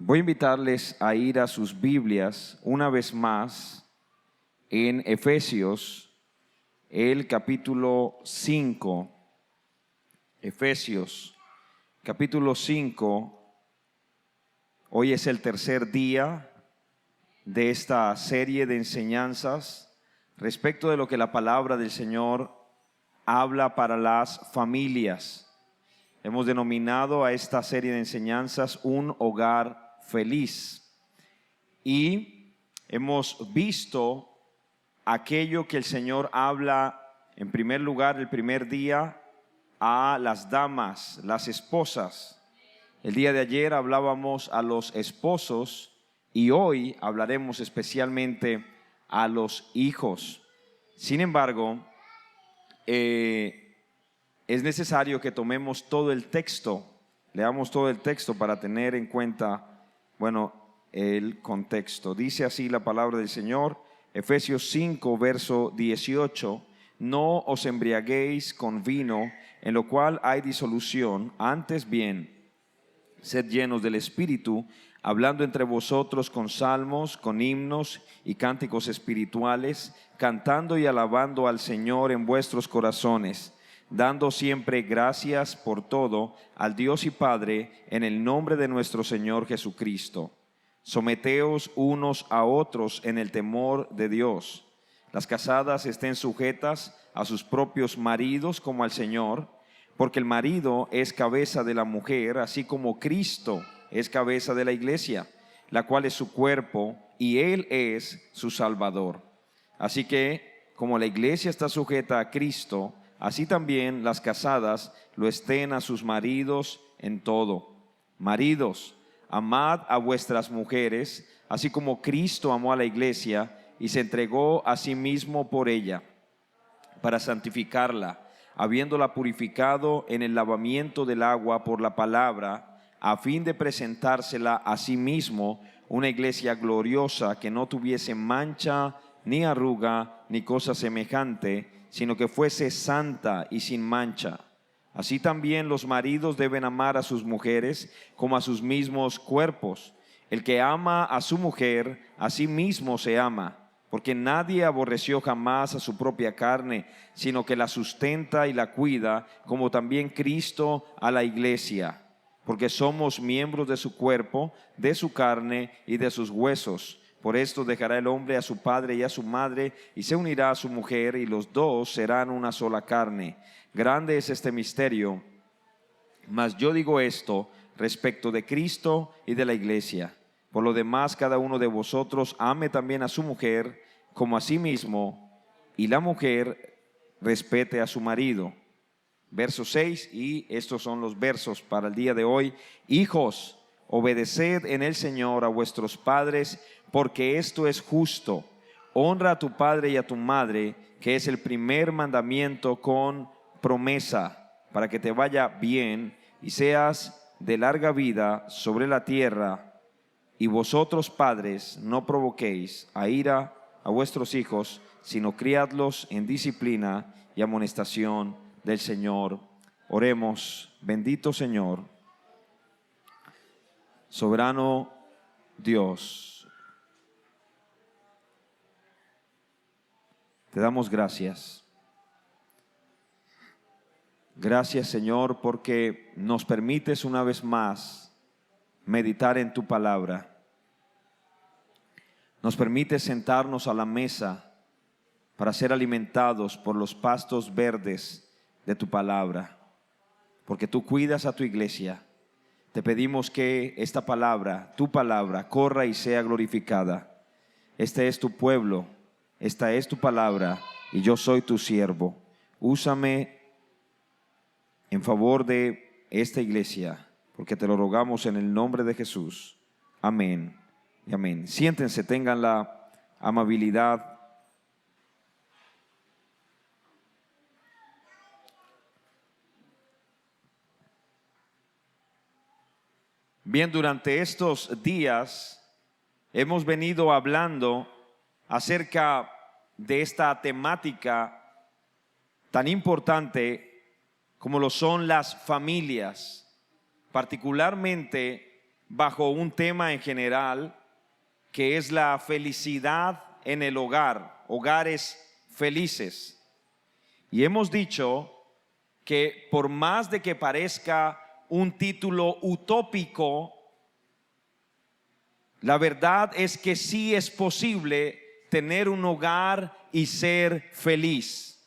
Voy a invitarles a ir a sus Biblias una vez más en Efesios, el capítulo 5. Efesios, capítulo 5. Hoy es el tercer día de esta serie de enseñanzas respecto de lo que la palabra del Señor habla para las familias. Hemos denominado a esta serie de enseñanzas un hogar feliz, y hemos visto aquello que el Señor habla en primer lugar el primer día a las damas, las esposas. El día de ayer hablábamos a los esposos y hoy hablaremos especialmente a los hijos. Sin embargo, es necesario que tomemos todo el texto, leamos todo el texto para tener en cuenta, el contexto. Dice así la palabra del Señor, Efesios 5, verso 18: No os embriaguéis con vino, en lo cual hay disolución, antes bien, sed llenos del Espíritu, hablando entre vosotros con salmos, con himnos y cánticos espirituales, cantando y alabando al Señor en vuestros corazones, dando siempre gracias por todo al Dios y Padre en el nombre de nuestro Señor Jesucristo. Someteos unos a otros en el temor de Dios. Las casadas estén sujetas a sus propios maridos como al Señor, porque el marido es cabeza de la mujer, así como Cristo es cabeza de la iglesia, la cual es su cuerpo, y Él es su Salvador. Así que, como la iglesia está sujeta a Cristo, así también las casadas lo estén a sus maridos en todo. Maridos, amad a vuestras mujeres, así como Cristo amó a la iglesia y se entregó a sí mismo por ella, para santificarla, habiéndola purificado en el lavamiento del agua por la palabra, a fin de presentársela a sí mismo una iglesia gloriosa, que no tuviese mancha, ni arruga, ni cosa semejante, sino que fuese santa y sin mancha. Así también los maridos deben amar a sus mujeres como a sus mismos cuerpos. El que ama a su mujer, a sí mismo se ama, porque nadie aborreció jamás a su propia carne, sino que la sustenta y la cuida, como también Cristo a la iglesia, porque somos miembros de su cuerpo, de su carne y de sus huesos. Por esto dejará el hombre a su padre y a su madre, y se unirá a su mujer, y los dos serán una sola carne. Grande es este misterio, mas yo digo esto respecto de Cristo y de la iglesia. Por lo demás, cada uno de vosotros ame también a su mujer como a sí mismo, y la mujer respete a su marido. Verso 6, y estos son los versos para el día de hoy. Hijos, obedeced en el Señor a vuestros padres, porque esto es justo. Honra a tu padre y a tu madre, que es el primer mandamiento con promesa, para que te vaya bien y seas de larga vida sobre la tierra. Y vosotros, padres, no provoquéis a ira a vuestros hijos, sino criadlos en disciplina y amonestación del Señor. Oremos. Bendito Señor, soberano Dios, te damos gracias. Gracias, Señor, porque nos permites una vez más meditar en tu palabra. Nos permites sentarnos a la mesa para ser alimentados por los pastos verdes de tu palabra, porque tú cuidas a tu iglesia. Te pedimos que esta palabra, tu palabra, corra y sea glorificada. Este es tu pueblo, esta es tu palabra, y yo soy tu siervo. Úsame en favor de esta iglesia, porque te lo rogamos en el nombre de Jesús. Amén y amén. Siéntense, tengan la amabilidad. Bien, durante estos días hemos venido hablando acerca de esta temática tan importante como lo son las familias, particularmente bajo un tema en general que es la felicidad en el hogar, hogares felices. Y hemos dicho que por más de que parezca un título utópico, la verdad es que sí es posible tener un hogar y ser feliz.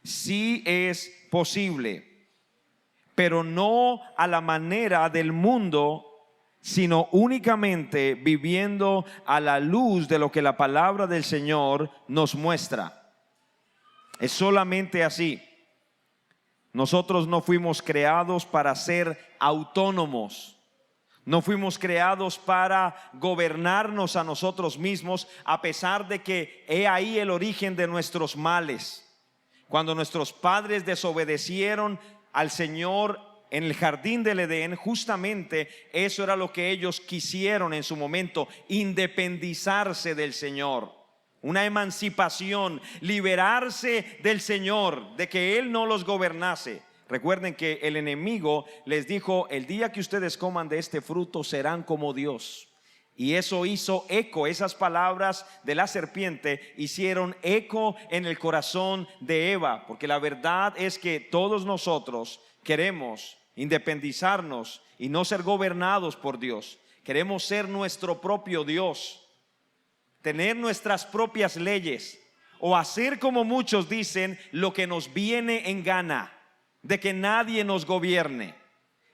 Sí es posible, pero no a la manera del mundo, sino únicamente viviendo a la luz de lo que la palabra del Señor nos muestra. Es solamente así. Nosotros no fuimos creados para ser autónomos. No fuimos creados para gobernarnos a nosotros mismos, a pesar de que he ahí el origen de nuestros males. Cuando nuestros padres desobedecieron al Señor en el jardín del Edén, justamente eso era lo que ellos quisieron en su momento: independizarse del Señor. Una emancipación, liberarse del Señor, de que Él no los gobernase. Recuerden que el enemigo les dijo: el día que ustedes coman de este fruto serán como Dios. Y eso hizo eco, esas palabras de la serpiente hicieron eco en el corazón de Eva, porque la verdad es que todos nosotros queremos independizarnos y no ser gobernados por Dios. Queremos ser nuestro propio Dios, tener nuestras propias leyes, o hacer, como muchos dicen, lo que nos viene en gana, de que nadie nos gobierne.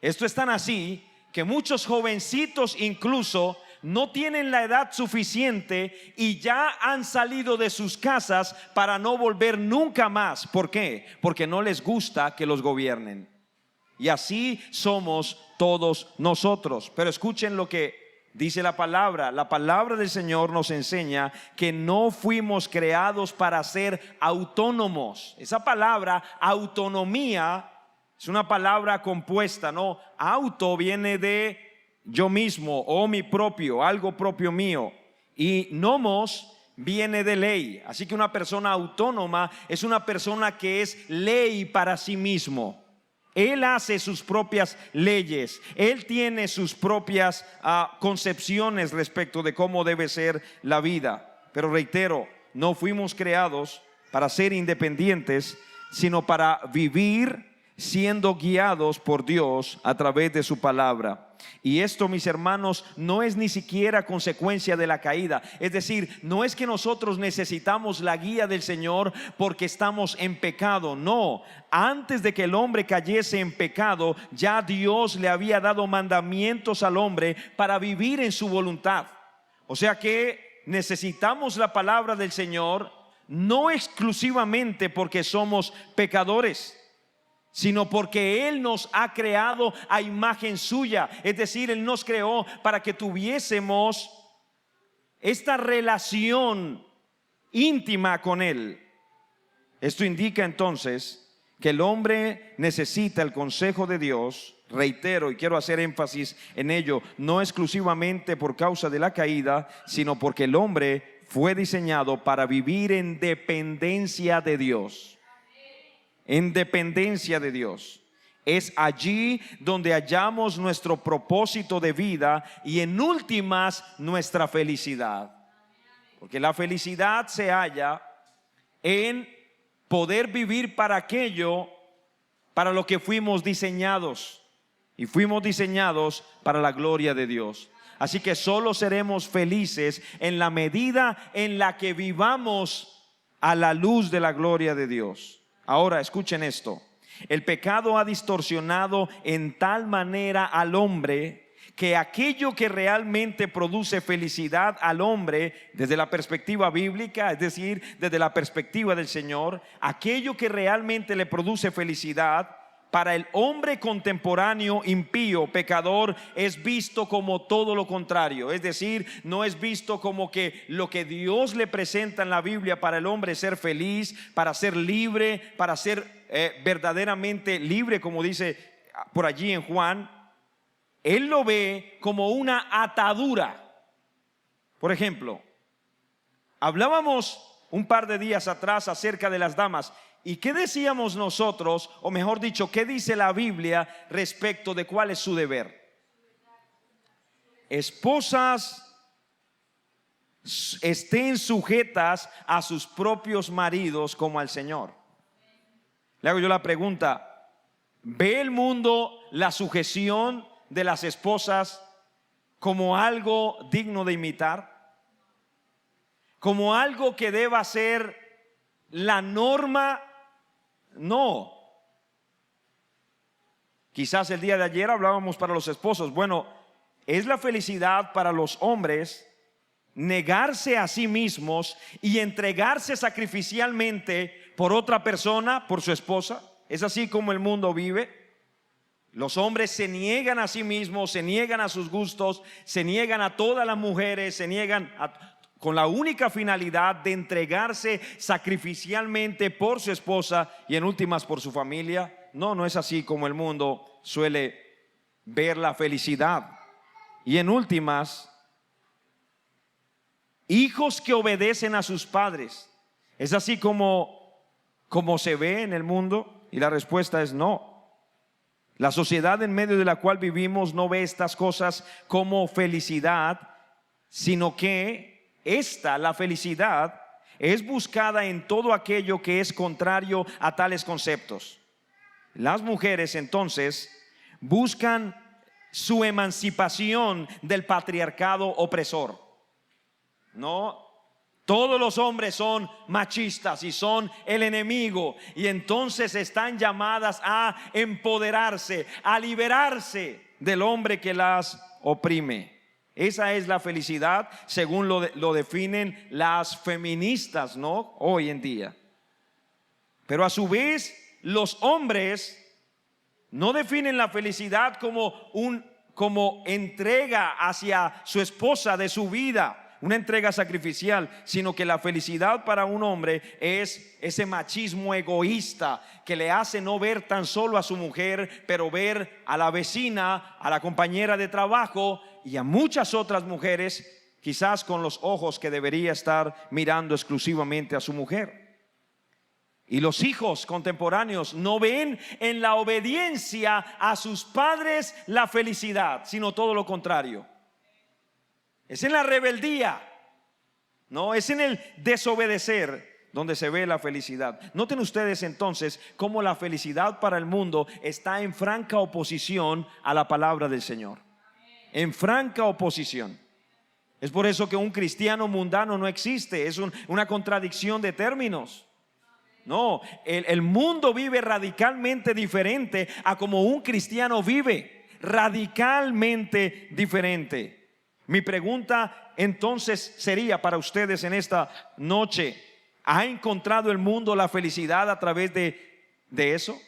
Esto es tan así que muchos jovencitos incluso no tienen la edad suficiente y ya han salido de sus casas para no volver nunca más. ¿Por qué? Porque no les gusta que los gobiernen. Y así somos todos nosotros. Pero escuchen lo que dice la palabra. La palabra del Señor nos enseña que no fuimos creados para ser autónomos. Esa palabra autonomía es una palabra compuesta, ¿no? Auto viene de yo mismo o mi propio, algo propio mío. Y nomos viene de ley. Así que una persona autónoma es una persona que es ley para sí mismo. Él hace sus propias leyes. Él tiene sus propias concepciones respecto de cómo debe ser la vida. Pero reitero, no fuimos creados para ser independientes, sino para vivir siendo guiados por Dios a través de su palabra. Y esto, mis hermanos, no es ni siquiera consecuencia de la caída. Es decir, no es que nosotros necesitamos la guía del Señor porque estamos en pecado. No, antes de que el hombre cayese en pecado, ya Dios le había dado mandamientos al hombre para vivir en su voluntad. O sea que necesitamos la palabra del Señor, no exclusivamente porque somos pecadores, sino porque Él nos ha creado a imagen suya. Es decir, Él nos creó para que tuviésemos esta relación íntima con Él. Esto indica entonces que el hombre necesita el consejo de Dios. Reitero y quiero hacer énfasis en ello, no exclusivamente por causa de la caída, sino porque el hombre fue diseñado para vivir en dependencia de Dios. En dependencia de Dios. Es allí donde hallamos nuestro propósito de vida y en últimas nuestra felicidad. Porque la felicidad se halla en poder vivir para aquello para lo que fuimos diseñados. Y fuimos diseñados para la gloria de Dios. Así que solo seremos felices en la medida en la que vivamos a la luz de la gloria de Dios. Ahora escuchen esto: el pecado ha distorsionado en tal manera al hombre que aquello que realmente produce felicidad al hombre desde la perspectiva bíblica, es decir, desde la perspectiva del Señor, aquello que realmente le produce felicidad para el hombre contemporáneo impío, pecador, es visto como todo lo contrario. Es decir, no es visto como que lo que Dios le presenta en la Biblia para el hombre es ser feliz, para ser libre, para ser verdaderamente libre, como dice por allí en Juan. Él lo ve como una atadura. Por ejemplo, hablábamos un par de días atrás acerca de las damas. ¿Y qué decíamos nosotros, o mejor dicho, qué dice la Biblia respecto de cuál es su deber? esposas estén sujetas a sus propios maridos como al Señor. Le hago yo la pregunta: ¿ve el mundo la sujeción de las esposas como algo digno de imitar? ¿Como algo que deba ser la norma? No. Quizás el día de ayer hablábamos para los esposos. Bueno, es la felicidad para los hombres negarse a sí mismos y entregarse sacrificialmente por otra persona, por su esposa. Es así como el mundo vive. Los hombres se niegan a sí mismos, se niegan a sus gustos, se niegan a todas las mujeres, se niegan con la única finalidad de entregarse sacrificialmente por su esposa y en últimas por su familia. No, no es así como el mundo suele ver la felicidad. Y en últimas, hijos que obedecen a sus padres. ¿Es así como se ve en el mundo? Y la respuesta es no. La sociedad en medio de la cual vivimos no ve estas cosas como felicidad, sino que la felicidad, es buscada en todo aquello que es contrario a tales conceptos. Las mujeres entonces buscan su emancipación del patriarcado opresor. No, todos los hombres son machistas y son el enemigo, y entonces están llamadas a empoderarse, a liberarse del hombre que las oprime. Esa es la felicidad según lo definen las feministas, ¿no? Hoy en día. Pero a su vez los hombres no definen la felicidad como entrega hacia su esposa de su vida, una entrega sacrificial, sino que la felicidad para un hombre es ese machismo egoísta que le hace no ver tan solo a su mujer, pero ver a la vecina, a la compañera de trabajo y a muchas otras mujeres, quizás con los ojos que debería estar mirando exclusivamente a su mujer. Y los hijos contemporáneos no ven en la obediencia a sus padres la felicidad, sino todo lo contrario. Es en la rebeldía, no, es en el desobedecer donde se ve la felicidad. Noten ustedes entonces cómo la felicidad para el mundo está en franca oposición a la palabra del Señor. En franca oposición. Es por eso que un cristiano mundano no existe. Es una contradicción de términos. No, el mundo vive radicalmente diferente a como un cristiano vive. Radicalmente diferente. Mi pregunta entonces sería para ustedes en esta noche: ¿ha encontrado el mundo la felicidad a través de eso?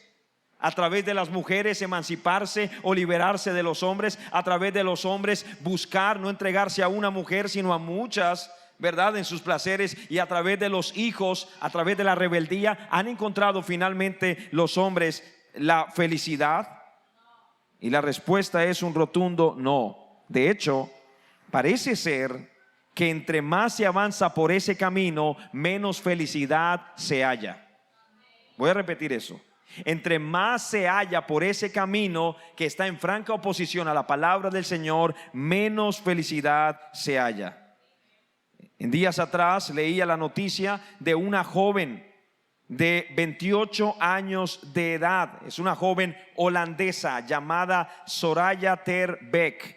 ¿A través de las mujeres emanciparse o liberarse de los hombres? ¿A través de los hombres buscar no entregarse a una mujer sino a muchas, verdad, en sus placeres? Y a través de los hijos, a través de la rebeldía, ¿han encontrado finalmente los hombres la felicidad? Y la respuesta es un rotundo no. De hecho, parece ser que entre más se avanza por ese camino, menos felicidad se halla. Voy a repetir eso. Entre más se halla por ese camino que está en franca oposición a la palabra del Señor, menos felicidad se halla. En días atrás leía la noticia de una joven de 28 años de edad. Es una joven holandesa llamada Soraya Ter Beck,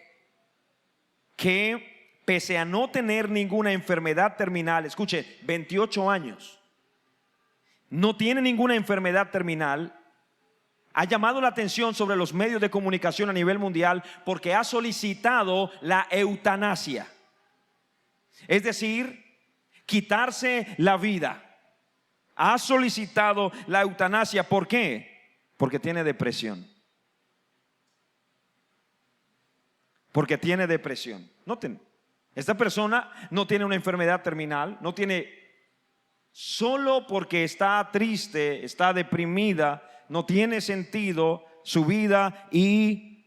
que pese a no tener ninguna enfermedad terminal, escuche, 28 años, no tiene ninguna enfermedad terminal, ha llamado la atención sobre los medios de comunicación a nivel mundial porque ha solicitado la eutanasia, es decir, quitarse la vida. Ha solicitado la eutanasia. ¿Por qué? Porque tiene depresión. Porque tiene depresión. Noten, esta persona no tiene una enfermedad terminal, no tiene, solo porque está triste, está deprimida, no tiene sentido su vida y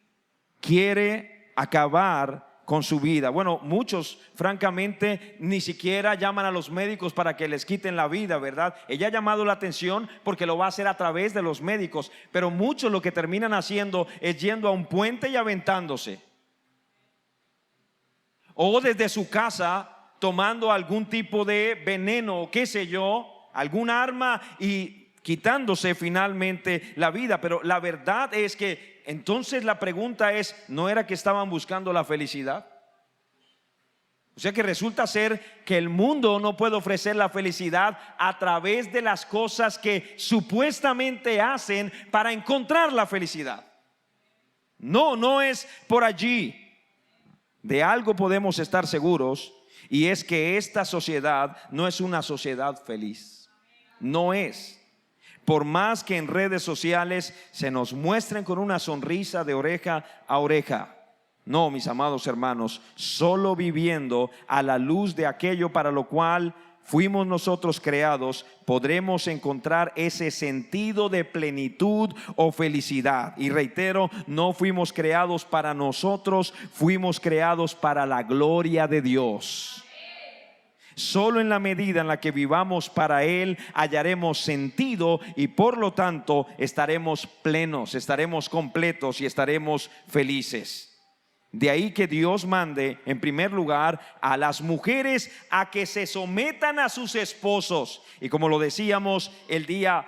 quiere acabar con su vida. Bueno, muchos francamente ni siquiera llaman a los médicos para que les quiten la vida, ¿verdad? Ella ha llamado la atención porque lo va a hacer a través de los médicos, pero muchos lo que terminan haciendo es yendo a un puente y aventándose. o desde su casa tomando algún tipo de veneno o qué sé yo, algún arma y quitándose finalmente la vida. Pero la verdad es que entonces la pregunta es, ¿no era que estaban buscando la felicidad? O sea que resulta ser que el mundo no puede ofrecer la felicidad a través de las cosas que supuestamente hacen para encontrar la felicidad. No, no es por allí. De algo podemos estar seguros, y es que esta sociedad no es una sociedad feliz. No es. Por más que en redes sociales se nos muestren con una sonrisa de oreja a oreja. No, mis amados hermanos, solo viviendo a la luz de aquello para lo cual fuimos nosotros creados, podremos encontrar ese sentido de plenitud o felicidad. Y reitero, no fuimos creados para nosotros, fuimos creados para la gloria de Dios. Solo en la medida en la que vivamos para Él hallaremos sentido y por lo tanto estaremos plenos, estaremos completos y estaremos felices. De ahí que Dios mande en primer lugar a las mujeres a que se sometan a sus esposos. Y como lo decíamos el día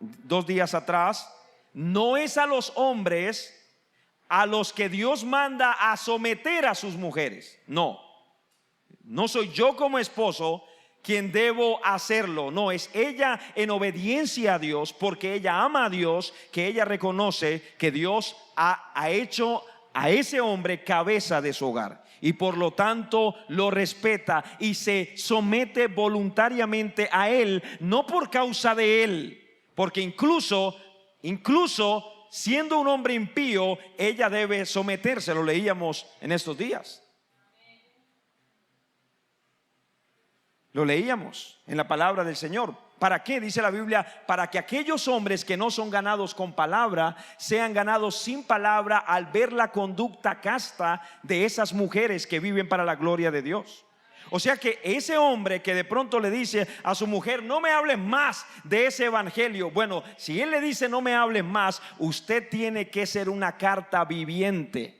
2 días atrás, no es a los hombres a los que Dios manda a someter a sus mujeres. No soy yo como esposo quien debo hacerlo. No, es ella en obediencia a Dios, porque ella ama a Dios, que ella reconoce que Dios ha hecho a ese hombre cabeza de su hogar y por lo tanto lo respeta y se somete voluntariamente a él, no por causa de él, porque incluso siendo un hombre impío, ella debe someterse. Lo leíamos en estos días. Lo leíamos en la palabra del Señor. ¿Para qué? Dice la Biblia, para que aquellos hombres que no son ganados con palabra sean ganados sin palabra al ver la conducta casta de esas mujeres que viven para la gloria de Dios. O sea que ese hombre que de pronto le dice a su mujer, no me hables más de ese evangelio. Bueno, si él le dice no me hables más, usted tiene que ser una carta viviente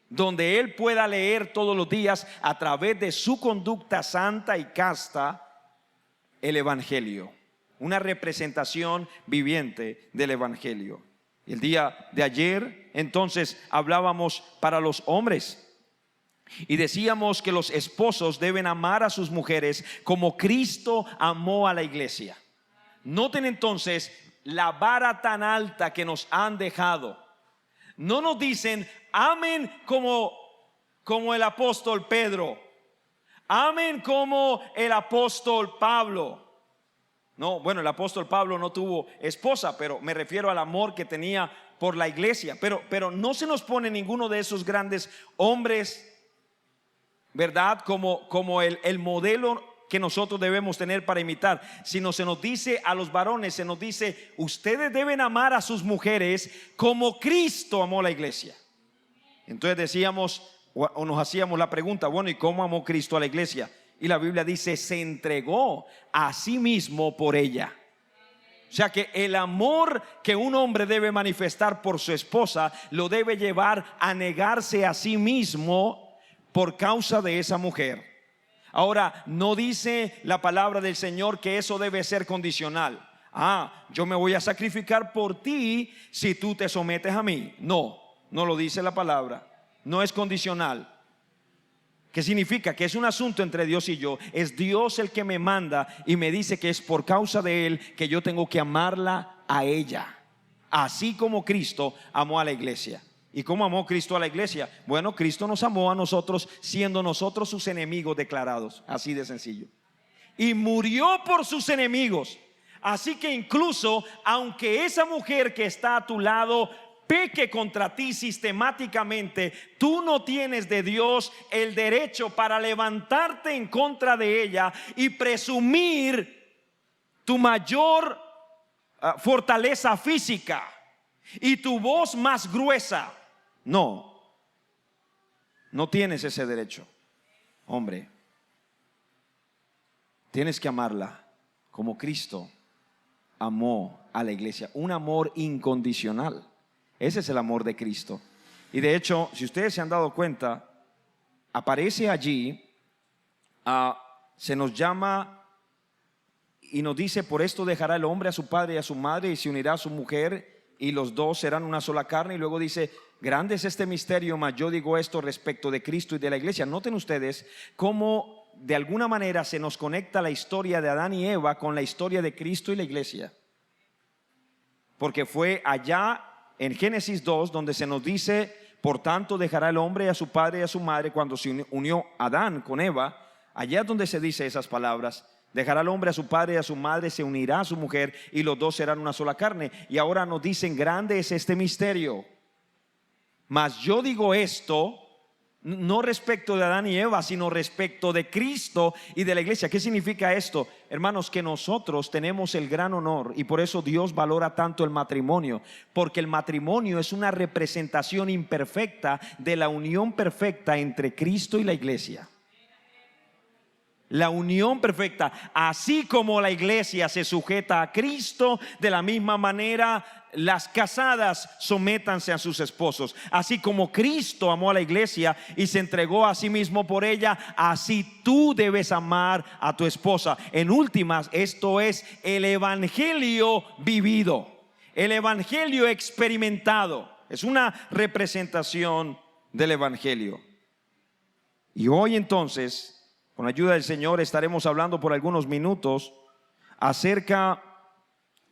donde él pueda leer todos los días a través de su conducta santa y casta el evangelio, una representación viviente del evangelio. El día de ayer entonces hablábamos para los hombres y decíamos que los esposos deben amar a sus mujeres como Cristo amó a la iglesia. Noten entonces la vara tan alta que nos han dejado. No nos dicen amen como el apóstol Pedro, amen como el apóstol Pablo. No, bueno, el apóstol Pablo no tuvo esposa, pero me refiero al amor que tenía por la iglesia. Pero no se nos pone ninguno de esos grandes hombres, ¿verdad? Como el modelo que nosotros debemos tener para imitar, sino se nos dice a los varones, se nos dice, ustedes deben amar a sus mujeres como Cristo amó la iglesia. Entonces decíamos o nos hacíamos la pregunta, bueno, ¿y cómo amó Cristo a la iglesia? Y la Biblia dice, se entregó a sí mismo por ella. O sea que el amor que un hombre debe manifestar por su esposa lo debe llevar a negarse a sí mismo por causa de esa mujer. Ahora, no dice la palabra del Señor que eso debe ser condicional. Yo me voy a sacrificar por ti si tú te sometes a mí. No lo dice la palabra. No es condicional. ¿Qué significa? Que es un asunto entre Dios y yo. Es Dios el que me manda y me dice que es por causa de Él que yo tengo que amarla a ella, así como Cristo amó a la iglesia. ¿Y cómo amó Cristo a la iglesia? Bueno, Cristo nos amó a nosotros siendo nosotros sus enemigos declarados, así de sencillo. Y murió por sus enemigos. Así que incluso aunque esa mujer que está a tu lado peque contra ti sistemáticamente, tú no tienes de Dios el derecho para levantarte en contra de ella y presumir tu mayor fortaleza física y tu voz más gruesa. No tienes ese derecho, hombre. Tienes que amarla como Cristo amó a la iglesia, un amor incondicional. Ese es el amor de Cristo. Y de hecho, si ustedes se han dado cuenta, aparece allí, se nos llama y nos dice: por esto dejará el hombre a su padre y a su madre y se unirá a su mujer y los dos serán una sola carne. Y luego dice: grande es este misterio, mas yo digo esto respecto de Cristo y de la iglesia. Noten ustedes cómo de alguna manera se nos conecta la historia de Adán y Eva con la historia de Cristo y la iglesia, porque fue allá en Génesis 2 donde se nos dice: por tanto dejará el hombre a su padre y a su madre. Cuando se unió Adán con Eva, allá es donde se dice esas palabras: dejará el hombre a su padre y a su madre, se unirá a su mujer y los dos serán una sola carne. Y ahora nos dicen: grande es este misterio, mas yo digo esto no respecto de Adán y Eva, sino respecto de Cristo y de la iglesia. ¿Qué significa esto? Hermanos, que nosotros tenemos el gran honor, y por eso Dios valora tanto el matrimonio, porque el matrimonio es una representación imperfecta de la unión perfecta entre Cristo y la iglesia. La unión perfecta. Así como la iglesia se sujeta a Cristo, de la misma manera las casadas sométanse a sus esposos. Así como Cristo amó a la iglesia y se entregó a sí mismo por ella, así tú debes amar a tu esposa. En últimas, esto es el evangelio vivido, el evangelio experimentado. Es una representación del evangelio. Y hoy entonces, con la ayuda del Señor, estaremos hablando por algunos minutos acerca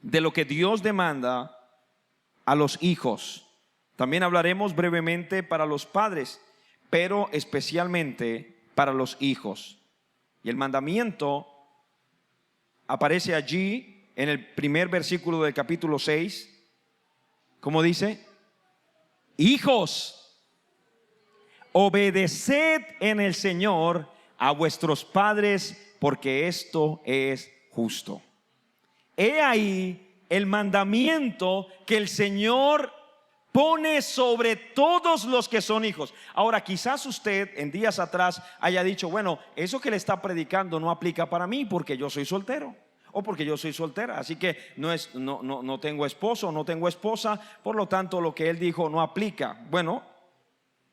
de lo que Dios demanda a los hijos. También hablaremos brevemente para los padres, pero especialmente para los hijos. Y el mandamiento aparece allí en el primer versículo del capítulo 6. ¿Cómo dice? Hijos, obedeced en el Señor a vuestros padres, porque esto es justo. He ahí el mandamiento que el Señor pone sobre todos los que son hijos. Ahora, quizás usted en días atrás haya dicho: bueno, eso que le está predicando no aplica para mí porque yo soy soltero, o porque yo soy soltera, así que no tengo esposo, no tengo esposa, por lo tanto lo que él dijo no aplica. Bueno,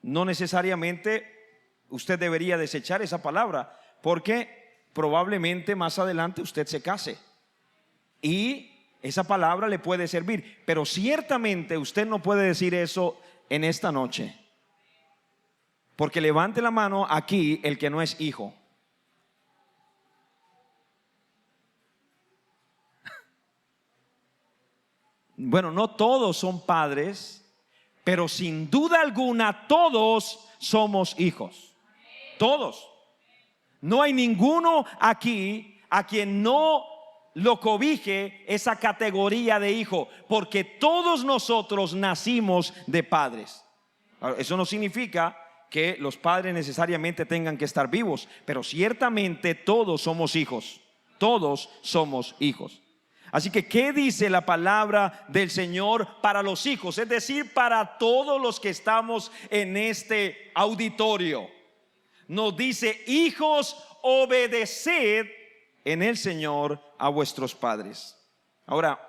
no necesariamente usted debería desechar esa palabra, porque probablemente más adelante usted se case y esa palabra le puede servir. Pero ciertamente usted no puede decir eso en esta noche, porque levante la mano aquí el que no es hijo. Bueno, no todos son padres, pero sin duda alguna todos somos hijos. Todos. No hay ninguno aquí a quien no lo cobije esa categoría de hijo, porque todos nosotros nacimos de padres. Ahora, eso no significa que los padres necesariamente tengan que estar vivos, pero ciertamente todos somos hijos. Todos somos hijos. Así que, ¿qué dice la palabra del Señor para los hijos? Es decir, para todos los que estamos en este auditorio. Nos dice: hijos, obedeced en el Señor a vuestros padres. Ahora,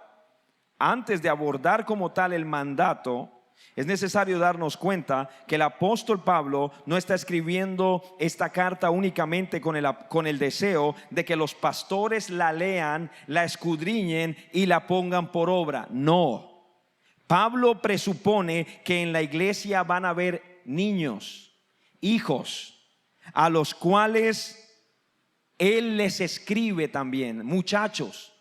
antes de abordar como tal el mandato, es necesario darnos cuenta que el apóstol Pablo no está escribiendo esta carta únicamente con el deseo de que los pastores la lean, la escudriñen y la pongan por obra. No. Pablo presupone que en la iglesia van a haber niños, hijos, a los cuales él les escribe también, muchachos,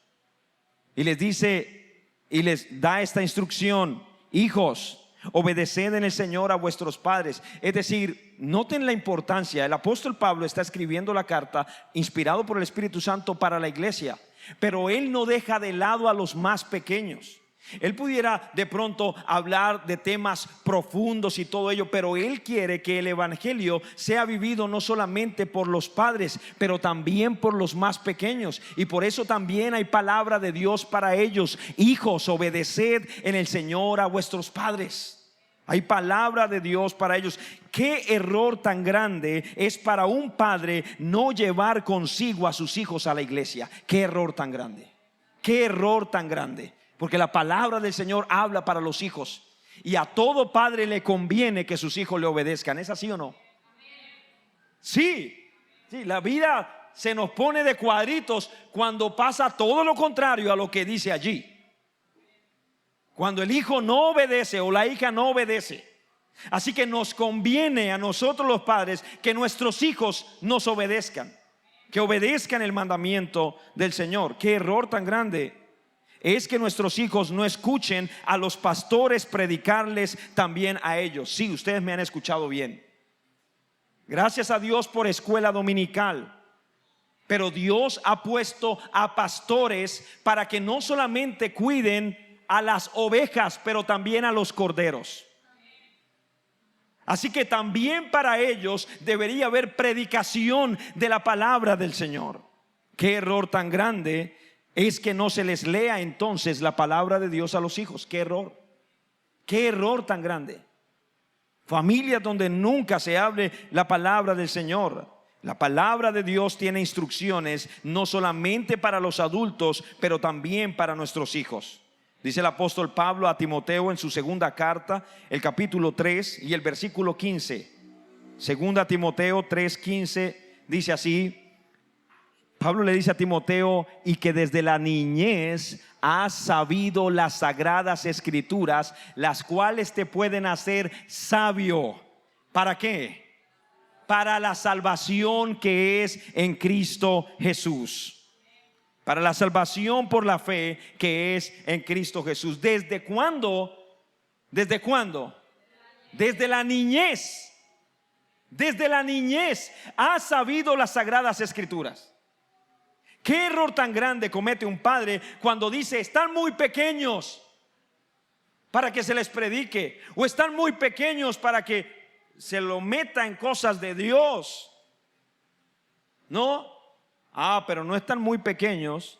y les dice y les da esta instrucción: hijos, obedeced en el Señor a vuestros padres. Es decir, noten la importancia. El apóstol Pablo está escribiendo la carta inspirado por el Espíritu Santo para la iglesia, pero él no deja de lado a los más pequeños. Él pudiera de pronto hablar de temas profundos y todo ello, pero él quiere que el evangelio sea vivido no solamente por los padres, pero también por los más pequeños. Y por eso también hay palabra de Dios para ellos: hijos, obedeced en el Señor a vuestros padres. Hay palabra de Dios para ellos. Qué error tan grande es para un padre no llevar consigo a sus hijos a la iglesia. Qué error tan grande. Qué error tan grande. Porque la palabra del Señor habla para los hijos, y a todo padre le conviene que sus hijos le obedezcan. ¿Es así o no? Sí, sí, la vida se nos pone de cuadritos cuando pasa todo lo contrario a lo que dice allí. Cuando el hijo no obedece o la hija no obedece. Así que nos conviene a nosotros los padres que nuestros hijos nos obedezcan, que obedezcan el mandamiento del Señor. Qué error tan grande es que nuestros hijos no escuchen a los pastores predicarles también a ellos. Sí, ustedes me han escuchado bien. Gracias a Dios por escuela dominical. Pero Dios ha puesto a pastores para que no solamente cuiden a las ovejas, pero también a los corderos. Así que también para ellos debería haber predicación de la palabra del Señor. Qué error tan grande es que no se les lea entonces la palabra de Dios a los hijos. Qué error tan grande. Familias donde nunca se hable la palabra del Señor. La palabra de Dios tiene instrucciones no solamente para los adultos, pero también para nuestros hijos. Dice el apóstol Pablo a Timoteo en su segunda carta, el capítulo 3 y el versículo 15. Segunda Timoteo 3:15 dice así. Pablo le dice a Timoteo: y que desde la niñez has sabido las sagradas escrituras, las cuales te pueden hacer sabio. ¿Para qué? Para la salvación que es en Cristo Jesús. Para la salvación por la fe que es en Cristo Jesús. ¿Desde cuándo? ¿Desde cuándo? Desde la niñez. Desde la niñez has sabido las sagradas escrituras. ¿Qué error tan grande comete un padre cuando dice: están muy pequeños para que se les predique, o están muy pequeños para que se lo meta en cosas de Dios? No. Pero no están muy pequeños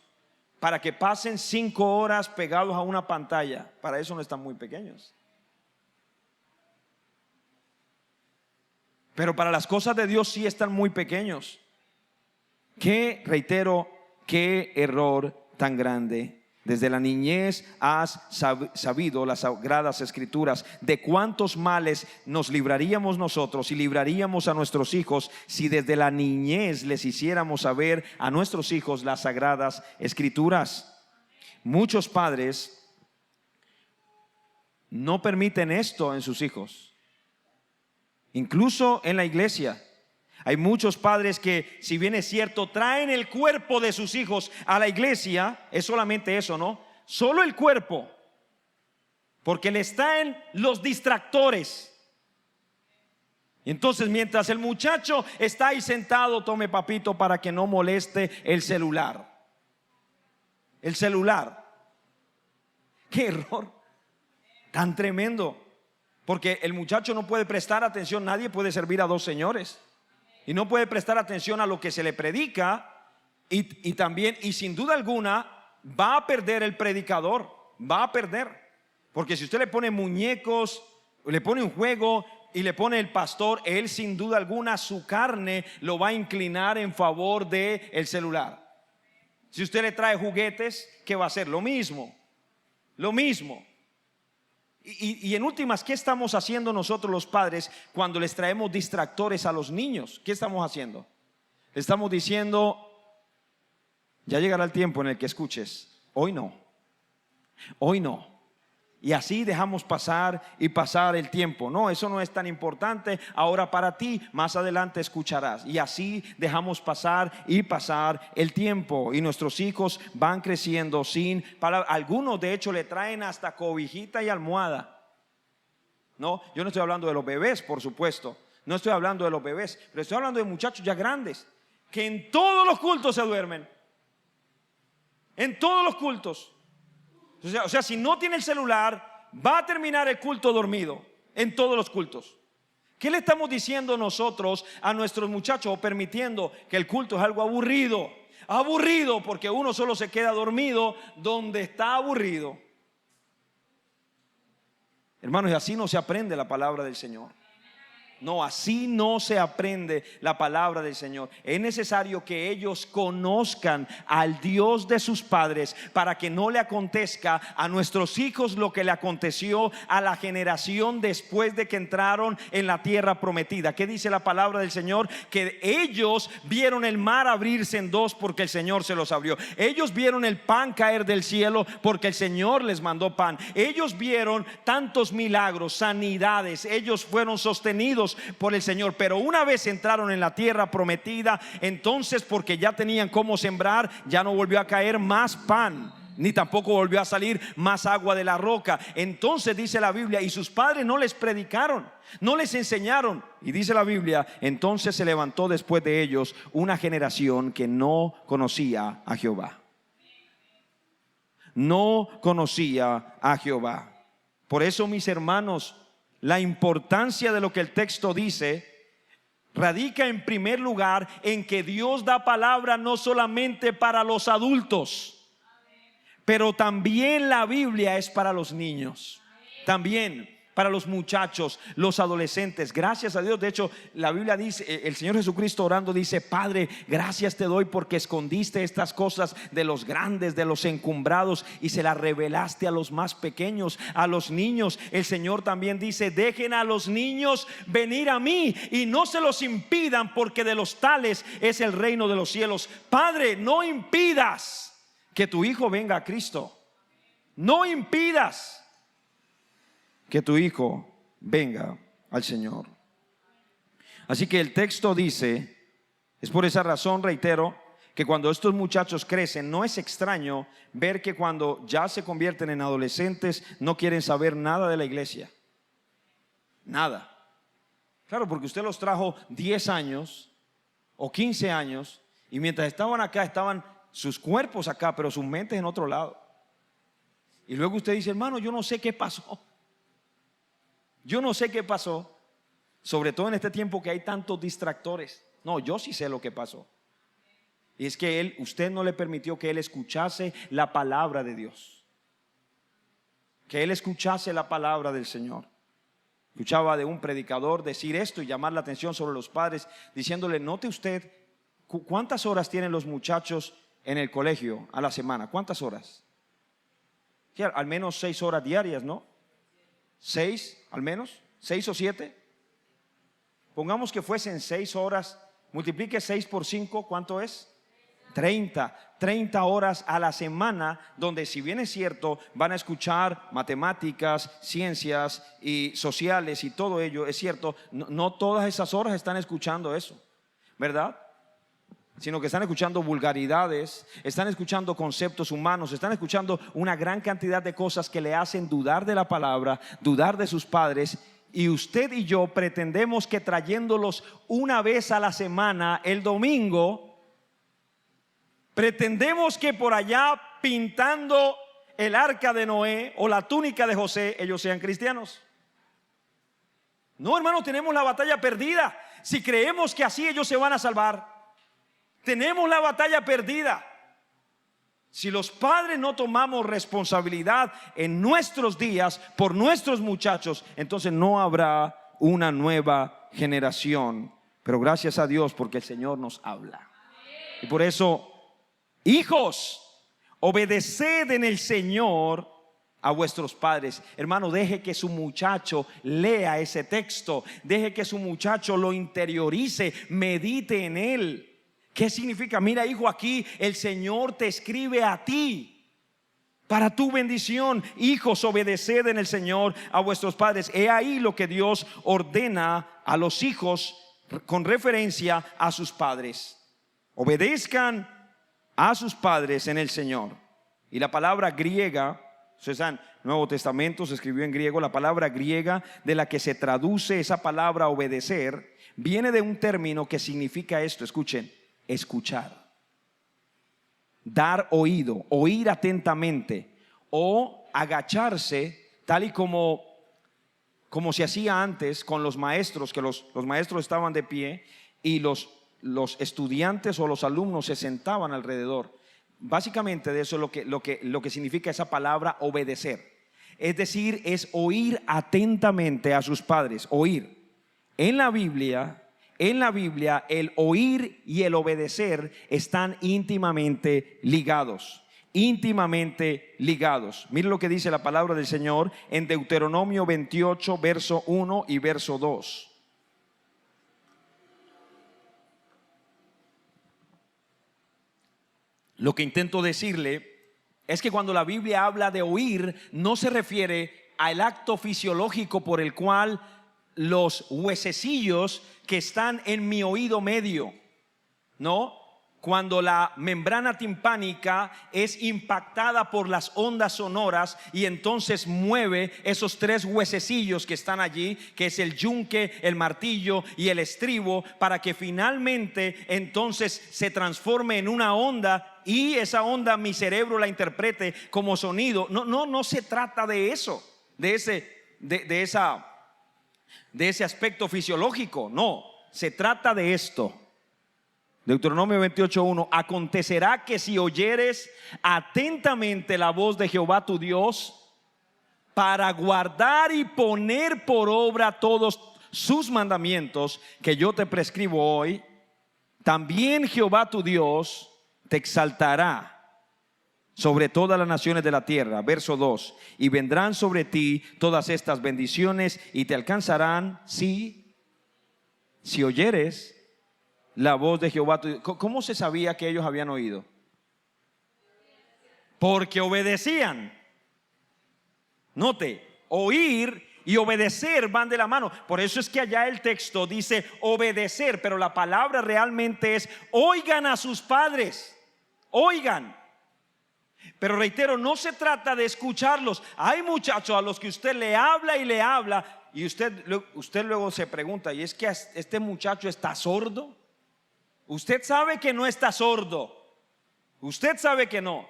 para que pasen 5 horas pegados a una pantalla. Para eso no están muy pequeños. Pero para las cosas de Dios sí están muy pequeños. Reitero, qué error tan grande. Desde la niñez has sabido las sagradas escrituras. ¿De cuántos males nos libraríamos nosotros y libraríamos a nuestros hijos si desde la niñez les hiciéramos saber a nuestros hijos las sagradas escrituras? Muchos padres no permiten esto en sus hijos. Incluso en la iglesia hay muchos padres que, si bien es cierto, traen el cuerpo de sus hijos a la iglesia. Es solamente eso, ¿no? Solo el cuerpo, porque les traen los distractores. Y entonces, mientras el muchacho está ahí sentado, tome papito para que no moleste el celular. El celular. Qué error tan tremendo, porque el muchacho no puede prestar atención. Nadie puede servir a 2 señores. Y no puede prestar atención a lo que se le predica. Y también, y sin duda alguna, va a perder el predicador. Va a perder. Porque si usted le pone muñecos, le pone un juego y le pone el pastor, él sin duda alguna su carne lo va a inclinar en favor del celular. Si usted le trae juguetes, ¿qué va a hacer? Lo mismo. Lo mismo. Y en últimas, ¿qué estamos haciendo nosotros los padres cuando les traemos distractores a los niños? ¿Qué estamos haciendo? Le estamos diciendo: ya llegará el tiempo en el que escuches. Hoy no. Hoy no. Y así dejamos pasar y pasar el tiempo. No, eso no es tan importante ahora para ti, más adelante escucharás. Y así dejamos pasar y pasar el tiempo. Y nuestros hijos van creciendo sin palabras. Algunos de hecho le traen hasta cobijita y almohada. No, yo no estoy hablando de los bebés, por supuesto. No estoy hablando de los bebés, pero estoy hablando de muchachos ya grandes que en todos los cultos se duermen. En todos los cultos. O sea, si no tiene el celular, va a terminar el culto dormido. En todos los cultos. ¿Qué le estamos diciendo nosotros a nuestros muchachos, o permitiendo que el culto es algo aburrido? Aburrido porque uno solo se queda dormido donde está aburrido. Hermanos, y así no se aprende la palabra del Señor. No, así no se aprende la palabra del Señor. Es necesario que ellos conozcan al Dios de sus padres para que no le acontezca a nuestros hijos lo que le aconteció a la generación después de que entraron en la tierra prometida. ¿Qué dice la palabra del Señor? Que ellos vieron el mar abrirse en dos porque el Señor se los abrió. Ellos vieron el pan caer del cielo porque el Señor les mandó pan. Ellos vieron tantos milagros, sanidades. Ellos fueron sostenidos por el Señor, pero una vez entraron en la tierra prometida, entonces, porque ya tenían cómo sembrar, ya no volvió a caer más pan, ni tampoco volvió a salir más agua de la roca. Entonces dice la Biblia, y sus padres no les predicaron, no les enseñaron. Y dice la Biblia, entonces se levantó después de ellos una generación que no conocía a Jehová. No conocía a Jehová. Por eso, mis hermanos, la importancia de lo que el texto dice radica en primer lugar en que Dios da palabra no solamente para los adultos, pero también la Biblia es para los niños, también para los muchachos, los adolescentes. Gracias a Dios. De hecho, la Biblia dice, el Señor Jesucristo orando dice: Padre, gracias te doy porque escondiste estas cosas de los grandes, de los encumbrados, y se las revelaste a los más pequeños, a los niños. El Señor también dice: dejen a los niños venir a mí y no se los impidan, porque de los tales es el reino de los cielos. Padre, no impidas que tu hijo venga a Cristo. No impidas que tu hijo venga al Señor. Así que el texto dice, es por esa razón, reitero, que cuando estos muchachos crecen, no es extraño ver que cuando ya se convierten en adolescentes no quieren saber nada de la iglesia. Nada. Claro, porque usted los trajo 10 años o 15 años, y mientras estaban acá, estaban sus cuerpos acá, pero sus mentes en otro lado. Y luego usted dice: hermano, yo no sé qué pasó. Yo no sé qué pasó, sobre todo en este tiempo que hay tantos distractores. No, yo sí sé lo que pasó. Y es que usted no le permitió que él escuchase la palabra de Dios, que él escuchase la palabra del Señor. Escuchaba de un predicador decir esto y llamar la atención sobre los padres, diciéndole: note usted, ¿cuántas horas tienen los muchachos en el colegio a la semana? ¿Cuántas horas? Sí, al menos 6 horas diarias, ¿no? 6, al menos 6 o 7. Pongamos que fuesen 6 horas. Multiplique 6 por 5, ¿cuánto es? 30 horas a la semana, donde, si bien es cierto, van a escuchar matemáticas, ciencias y sociales y todo ello, es cierto, no todas esas horas están escuchando eso, ¿verdad? Sino que están escuchando vulgaridades, están escuchando conceptos humanos, están escuchando una gran cantidad de cosas que le hacen dudar de la palabra, dudar de sus padres. Y usted y yo pretendemos que trayéndolos una vez a la semana, el domingo, pretendemos que por allá pintando el arca de Noé o la túnica de José, ellos sean cristianos. No, hermano, tenemos la batalla perdida. Si creemos que así ellos se van a salvar, tenemos la batalla perdida. Si los padres no tomamos responsabilidad en nuestros días por nuestros muchachos, entonces no habrá una nueva generación. Pero gracias a Dios, porque el Señor nos habla. Y por eso, hijos, obedeced en el Señor a vuestros padres. Hermano, deje que su muchacho lea ese texto, deje que su muchacho lo interiorice, medite en él. ¿Qué significa? Mira, hijo, aquí el Señor te escribe a ti para tu bendición. Hijos, obedeced en el Señor a vuestros padres. He ahí lo que Dios ordena a los hijos con referencia a sus padres. Obedezcan a sus padres en el Señor. Y la palabra griega, ustedes saben, Nuevo Testamento se escribió en griego. La palabra griega de la que se traduce esa palabra obedecer viene de un término que significa esto. Escuchen: escuchar, dar oído, oír atentamente, o agacharse, tal y como se hacía antes con los maestros, que los maestros estaban de pie y los estudiantes o los alumnos se sentaban alrededor. Básicamente de eso es lo que significa esa palabra obedecer. Es decir, es oír atentamente a sus padres, oír. En la Biblia, el oír y el obedecer están íntimamente ligados. Íntimamente ligados. Mire lo que dice la palabra del Señor en Deuteronomio 28, verso 1 y verso 2. Lo que intento decirle es que cuando la Biblia habla de oír, no se refiere al acto fisiológico por el cual los huesecillos que están en mi oído medio, ¿no? Cuando la membrana timpánica es impactada por las ondas sonoras y entonces mueve esos tres huesecillos que están allí, que es el yunque, el martillo y el estribo, para que finalmente entonces se transforme en una onda y esa onda mi cerebro la interprete como sonido. No se trata de eso, de ese aspecto fisiológico. No, se trata de esto. Deuteronomio 28:1. Acontecerá que si oyeres atentamente la voz de Jehová tu Dios para guardar y poner por obra todos sus mandamientos que yo te prescribo hoy, también Jehová tu Dios te exaltará sobre todas las naciones de la tierra. Verso 2. Y vendrán sobre ti todas estas bendiciones y te alcanzarán si oyeres la voz de Jehová tu Dios. ¿Cómo se sabía que ellos habían oído? Porque obedecían. Note, oír y obedecer van de la mano. Por eso es que allá el texto dice obedecer, pero la palabra realmente es oigan a sus padres. Oigan. Pero reitero, no se trata de escucharlos. Hay muchachos a los que usted le habla y usted luego se pregunta, ¿y es que este muchacho está sordo? Usted sabe que no está sordo. Usted sabe que no.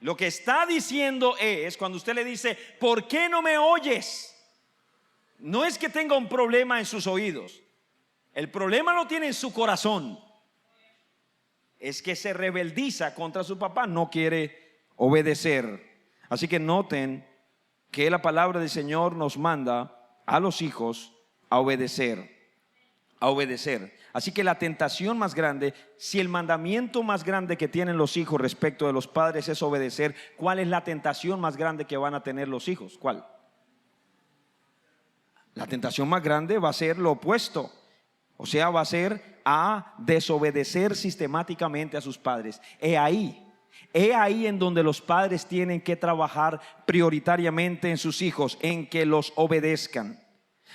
Lo que está diciendo es, cuando usted le dice, ¿por qué no me oyes? No es que tenga un problema en sus oídos. El problema lo tiene en su corazón. Es que se rebeldiza contra su papá, no quiere obedecer. Así que noten que la palabra del Señor nos manda a los hijos a obedecer. A obedecer. Así que la tentación más grande, si el mandamiento más grande que tienen los hijos respecto de los padres es obedecer, ¿cuál es la tentación más grande que van a tener los hijos? ¿Cuál? La tentación más grande va a ser lo opuesto. O sea, va a ser a desobedecer sistemáticamente a sus padres. He ahí en donde los padres tienen que trabajar prioritariamente en sus hijos, en que los obedezcan.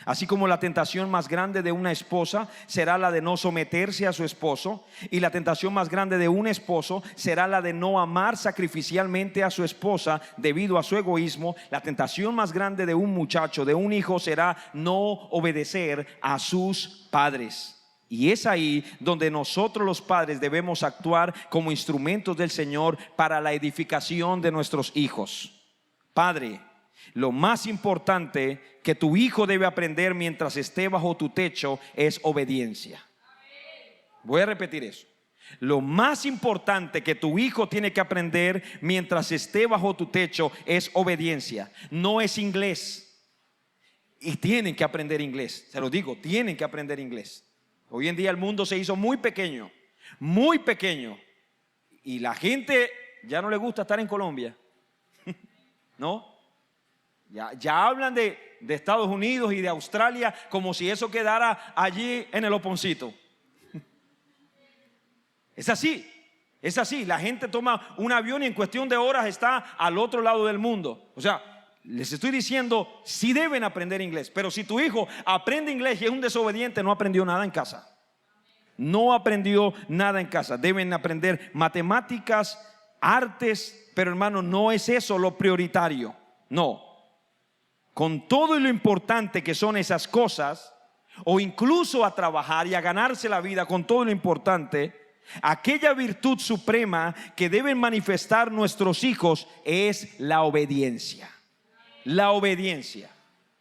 Así como la tentación más grande de una esposa será la de no someterse a su esposo, y la tentación más grande de un esposo será la de no amar sacrificialmente a su esposa debido a su egoísmo, la tentación más grande de un muchacho, de un hijo, será no obedecer a sus padres. Y es ahí donde nosotros los padres debemos actuar como instrumentos del Señor para la edificación de nuestros hijos. Padre, lo más importante que tu hijo debe aprender mientras esté bajo tu techo es obediencia. Voy a repetir eso. Lo más importante que tu hijo tiene que aprender mientras esté bajo tu techo es obediencia. No es inglés. Y tienen que aprender inglés. Se lo digo, tienen que aprender inglés. Hoy en día el mundo se hizo muy pequeño. Muy pequeño. Y la gente ya no le gusta estar en Colombia. ¿No? Ya hablan de Estados Unidos y de Australia como si eso quedara allí en el Oponcito. Es así, es así. La gente toma un avión y en cuestión de horas está al otro lado del mundo. O sea, les estoy diciendo, sí deben aprender inglés. Pero si tu hijo aprende inglés y es un desobediente, no aprendió nada en casa. No aprendió nada en casa. Deben aprender matemáticas, artes, pero hermano, no es eso lo prioritario. No. Con todo y lo importante que son esas cosas, o incluso a trabajar y a ganarse la vida con todo lo importante, aquella virtud suprema que deben manifestar nuestros hijos es la obediencia. La obediencia.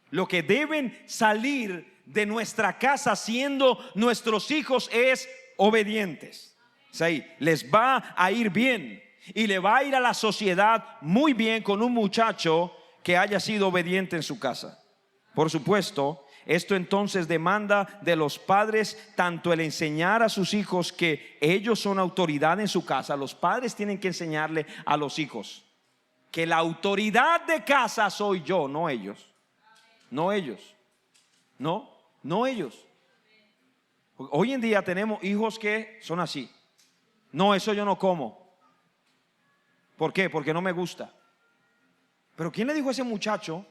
Lo que deben salir de nuestra casa siendo nuestros hijos es obedientes. ¿Sí? Les va a ir bien y le va a ir a la sociedad muy bien con un muchacho que haya sido obediente en su casa. Por supuesto, Esto entonces demanda de los padres tanto el enseñar a sus hijos que ellos son autoridad en su casa. Los padres tienen que enseñarle a los hijos que la autoridad de casa soy yo, no ellos. No ellos. No ellos. Hoy en día tenemos hijos que son así. No, eso yo no como. ¿Por qué? Porque no me gusta. Pero ¿quién le dijo a ese muchacho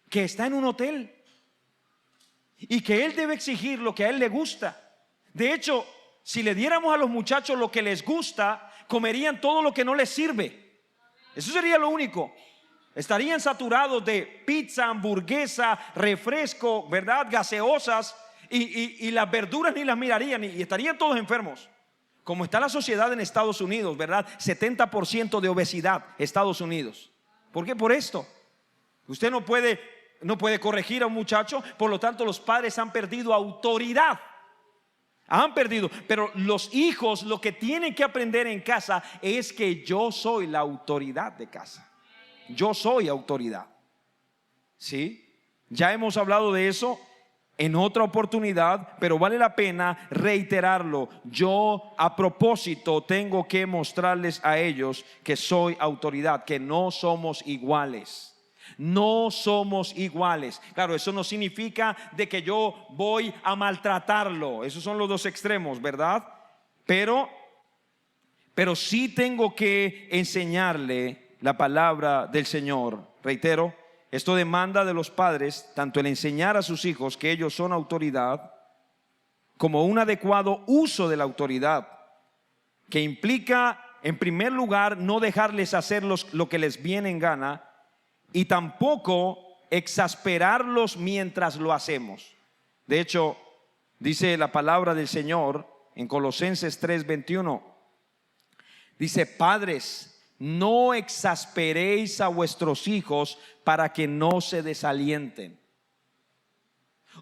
que está en un hotel y que él debe exigir lo que a él le gusta? De hecho, si le diéramos a los muchachos lo que les gusta, comerían todo lo que no les sirve. Eso sería lo único. Estarían saturados de pizza, hamburguesa, refresco, ¿verdad? Gaseosas, y las verduras ni las mirarían, y estarían todos enfermos. Como está la sociedad en Estados Unidos, ¿verdad? 70% de obesidad, Estados Unidos. ¿Por qué? Por esto. Usted no puede corregir a un muchacho, por lo tanto los padres han perdido autoridad. Han perdido, pero los hijos lo que tienen que aprender en casa es que yo soy la autoridad de casa. Yo soy autoridad. ¿Sí? Ya hemos hablado de eso en otra oportunidad, pero vale la pena reiterarlo. Yo a propósito tengo que mostrarles a ellos que soy autoridad, que no somos iguales. No somos iguales. Claro, eso no significa de que yo voy a maltratarlo. Esos son los dos extremos, ¿verdad? Pero sí tengo que enseñarle la palabra del Señor. Reitero, esto demanda de los padres tanto el enseñar a sus hijos que ellos son autoridad, como un adecuado uso de la autoridad, que implica, en primer lugar, no dejarles hacer lo que les viene en gana, y tampoco exasperarlos mientras lo hacemos. De hecho, dice la palabra del Señor en Colosenses 3:21. Dice: padres, no exasperéis a vuestros hijos para que no se desalienten.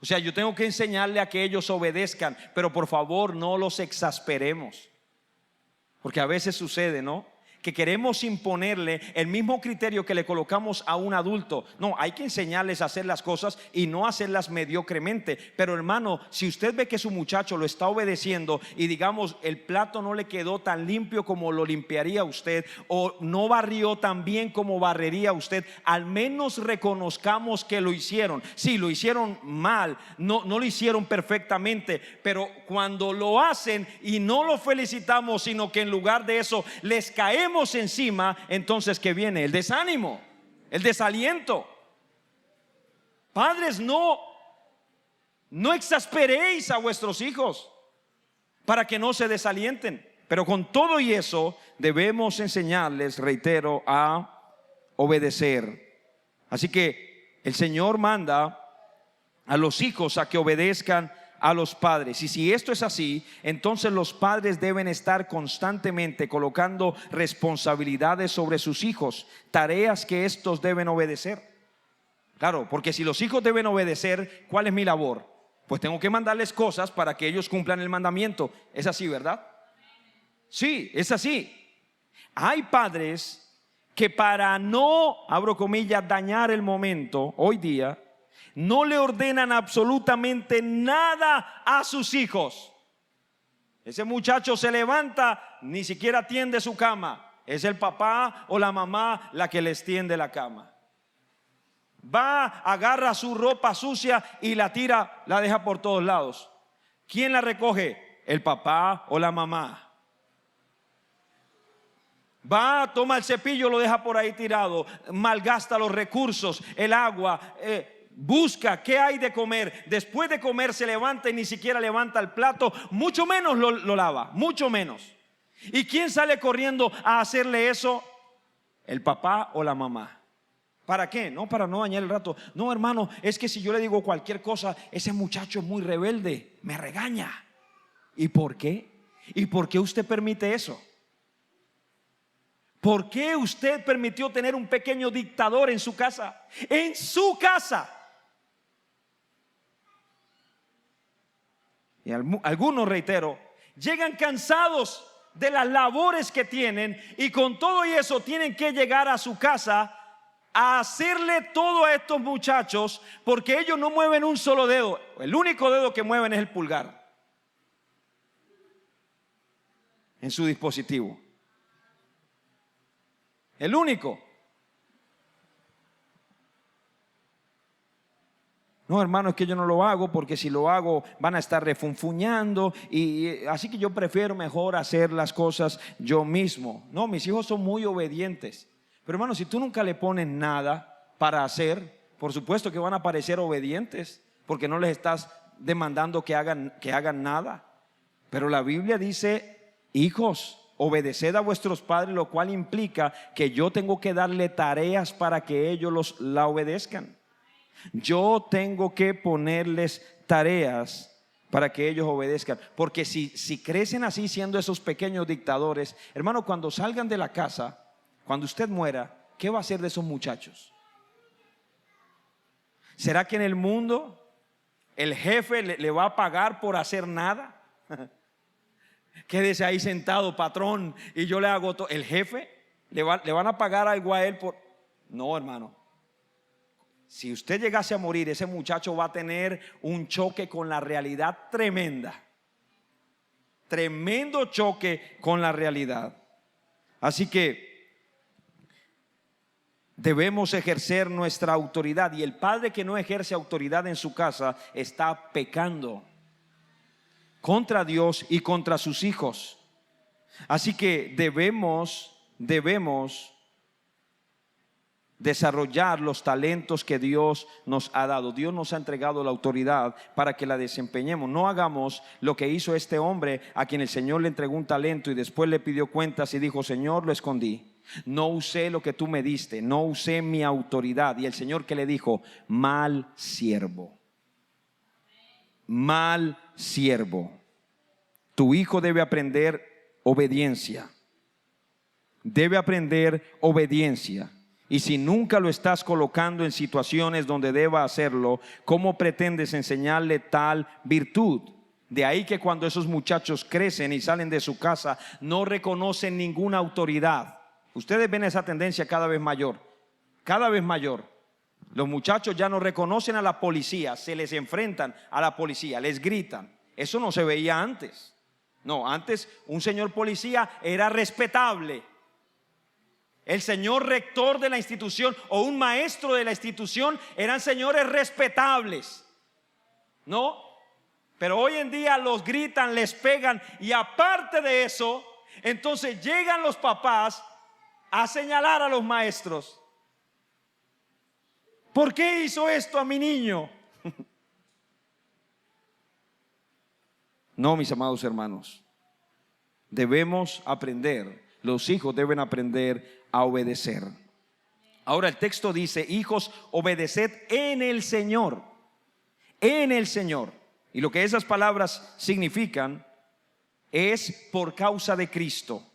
O sea, yo tengo que enseñarle a que ellos obedezcan, pero por favor no los exasperemos. Porque a veces sucede, ¿no? Que queremos imponerle el mismo criterio que le colocamos a un adulto. No, hay que enseñarles a hacer las cosas y no hacerlas mediocremente. Pero hermano, si usted ve que su muchacho lo está obedeciendo y digamos el plato no le quedó tan limpio como lo limpiaría usted, o no barrió tan bien como barrería usted, al menos reconozcamos que lo hicieron. Sí, lo hicieron mal, no lo hicieron perfectamente, pero cuando lo hacen y no lo felicitamos, sino que en lugar de eso les caemos encima, entonces ¿qué viene? El desánimo, el desaliento. Padres, no exasperéis a vuestros hijos para que no se desalienten. Pero con todo y eso debemos enseñarles, reitero, a obedecer. Así que el Señor manda a los hijos a que obedezcan a los padres. Y si esto es así, entonces los padres deben estar constantemente colocando responsabilidades sobre sus hijos, tareas que estos deben obedecer. Claro, porque si los hijos deben obedecer, ¿cuál es mi labor? Pues tengo que mandarles cosas para que ellos cumplan el mandamiento. Es así, ¿verdad? Sí, es así. Hay padres que para no, abro comillas, dañar el momento, hoy día, no le ordenan absolutamente nada a sus hijos. Ese muchacho se levanta, ni siquiera tiende su cama. Es el papá o la mamá la que les tiende la cama. Va, agarra su ropa sucia y la tira, la deja por todos lados. ¿Quién la recoge? El papá o la mamá. Va, toma el cepillo, lo deja por ahí tirado, malgasta los recursos, el agua, busca qué hay de comer. Después de comer se levanta y ni siquiera levanta el plato, mucho menos lo lava, mucho menos. ¿Y quién sale corriendo a hacerle eso? El papá o la mamá. ¿Para qué? No, para no dañar el rato. No, hermano, es que si yo le digo cualquier cosa, ese muchacho es muy rebelde, me regaña. ¿Y por qué? ¿Y por qué usted permite eso? ¿Por qué usted permitió tener un pequeño dictador en su casa? En su casa. Y algunos, reitero, llegan cansados de las labores que tienen y con todo y eso tienen que llegar a su casa a hacerle todo a estos muchachos, porque ellos no mueven un solo dedo. El único dedo que mueven es el pulgar en su dispositivo. El único. No, hermano, es que yo no lo hago porque si lo hago van a estar refunfuñando y así que yo prefiero mejor hacer las cosas yo mismo. No, mis hijos son muy obedientes. Pero hermano, si tú nunca le pones nada para hacer, por supuesto que van a parecer obedientes porque no les estás demandando que hagan nada. Pero la Biblia dice: hijos, obedeced a vuestros padres, lo cual implica que yo tengo que darle tareas para que ellos la obedezcan. Yo tengo que ponerles tareas para que ellos obedezcan. Porque si crecen así siendo esos pequeños dictadores, hermano, cuando salgan de la casa, cuando usted muera, ¿qué va a hacer de esos muchachos? ¿Será que en el mundo el jefe le va a pagar por hacer nada? Quédese ahí sentado, patrón, y yo le hago todo. ¿El jefe le van a pagar algo a él por? No, hermano. Si usted llegase a morir, ese muchacho va a tener un choque con la realidad tremenda. Tremendo choque con la realidad. Así que debemos ejercer nuestra autoridad. Y el padre que no ejerce autoridad en su casa está pecando contra Dios y contra sus hijos. Así que debemos desarrollar los talentos que Dios nos ha dado. Dios nos ha entregado la autoridad para que la desempeñemos. No hagamos lo que hizo este hombre a quien el Señor le entregó un talento y después le pidió cuentas y dijo: Señor, lo escondí, no usé lo que tú me diste, no usé mi autoridad. Y el Señor, que le dijo: mal siervo, mal siervo. Tu hijo debe aprender obediencia. Debe aprender obediencia. Y si nunca lo estás colocando en situaciones donde deba hacerlo, ¿cómo pretendes enseñarle tal virtud? De ahí que cuando esos muchachos crecen y salen de su casa, no reconocen ninguna autoridad. Ustedes ven esa tendencia cada vez mayor. Cada vez mayor. Los muchachos ya no reconocen a la policía, se les enfrentan a la policía, les gritan. Eso no se veía antes. No, antes un señor policía era respetable. El señor rector de la institución o un maestro de la institución eran señores respetables, ¿no? Pero hoy en día los gritan, les pegan, y aparte de eso, entonces llegan los papás a señalar a los maestros. ¿Por qué hizo esto a mi niño? No, mis amados hermanos, debemos aprender. Los hijos deben aprender a obedecer. Ahora el texto dice: hijos, obedeced en el Señor. En el Señor. Y lo que esas palabras significan es por causa de Cristo.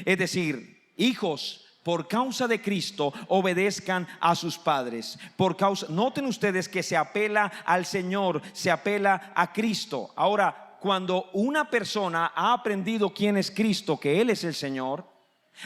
Es decir, hijos, por causa de Cristo, obedezcan a sus padres. Noten ustedes que se apela al Señor, se apela a Cristo. Ahora, cuando una persona ha aprendido quién es Cristo, que Él es el Señor,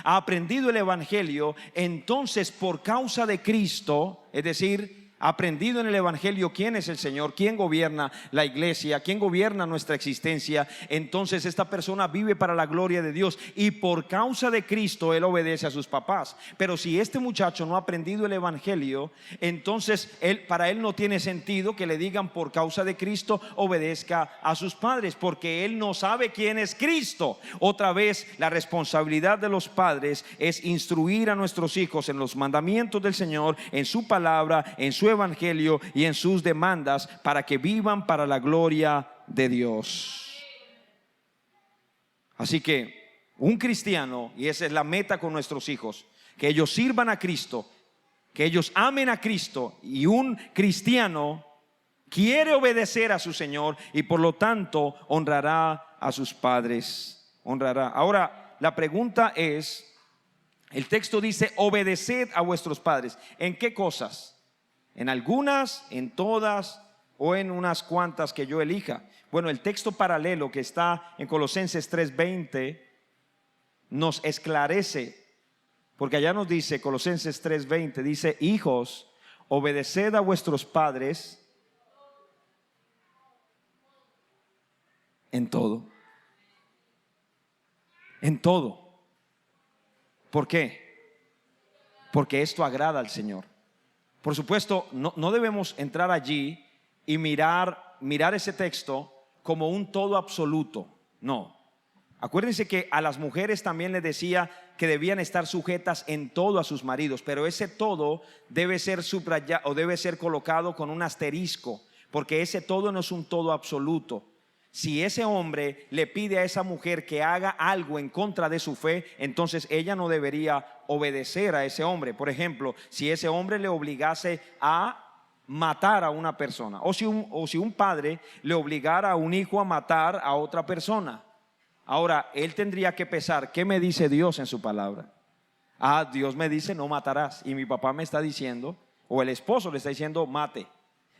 ha aprendido el evangelio, entonces por causa de Cristo, es decir, ha aprendido en el evangelio quién es el Señor, quién gobierna la iglesia, quién gobierna nuestra existencia, entonces esta persona vive para la gloria de Dios, y por causa de Cristo él obedece a sus papás. Pero si este muchacho no ha aprendido el evangelio, entonces para él no tiene sentido que le digan: por causa de Cristo obedezca a sus padres, porque él no sabe quién es Cristo. Otra vez, la responsabilidad de los padres es instruir a nuestros hijos en los mandamientos del Señor, en su palabra, en su evangelio y en sus demandas, para que vivan para la gloria de Dios. Así que un cristiano, y esa es la meta con nuestros hijos, que ellos sirvan a Cristo, que ellos amen a Cristo. Y un cristiano quiere obedecer a su Señor y por lo tanto honrará a sus padres. Honrará. Ahora la pregunta es, el texto dice: obedeced a vuestros padres. ¿En qué cosas? ¿En algunas, en todas o en unas cuantas que yo elija? Bueno, el texto paralelo que está en Colosenses 3:20 nos esclarece Porque allá nos dice, Colosenses 3:20, dice: hijos, obedeced a vuestros padres en todo. En todo. ¿Por qué? Porque esto agrada al Señor. Por supuesto, no debemos entrar allí y mirar ese texto como un todo absoluto. No. Acuérdense que a las mujeres también les decía que debían estar sujetas en todo a sus maridos, pero ese todo debe ser subrayado o debe ser colocado con un asterisco, porque ese todo no es un todo absoluto. Si ese hombre le pide a esa mujer que haga algo en contra de su fe, entonces ella no debería obedecer a ese hombre. Por ejemplo, si ese hombre le obligase a matar a una persona, o si un padre le obligara a un hijo a matar a otra persona. Ahora, él tendría que pensar: ¿qué me dice Dios en su palabra? Dios me dice: no matarás. Y mi papá me está diciendo, o el esposo le está diciendo: mate.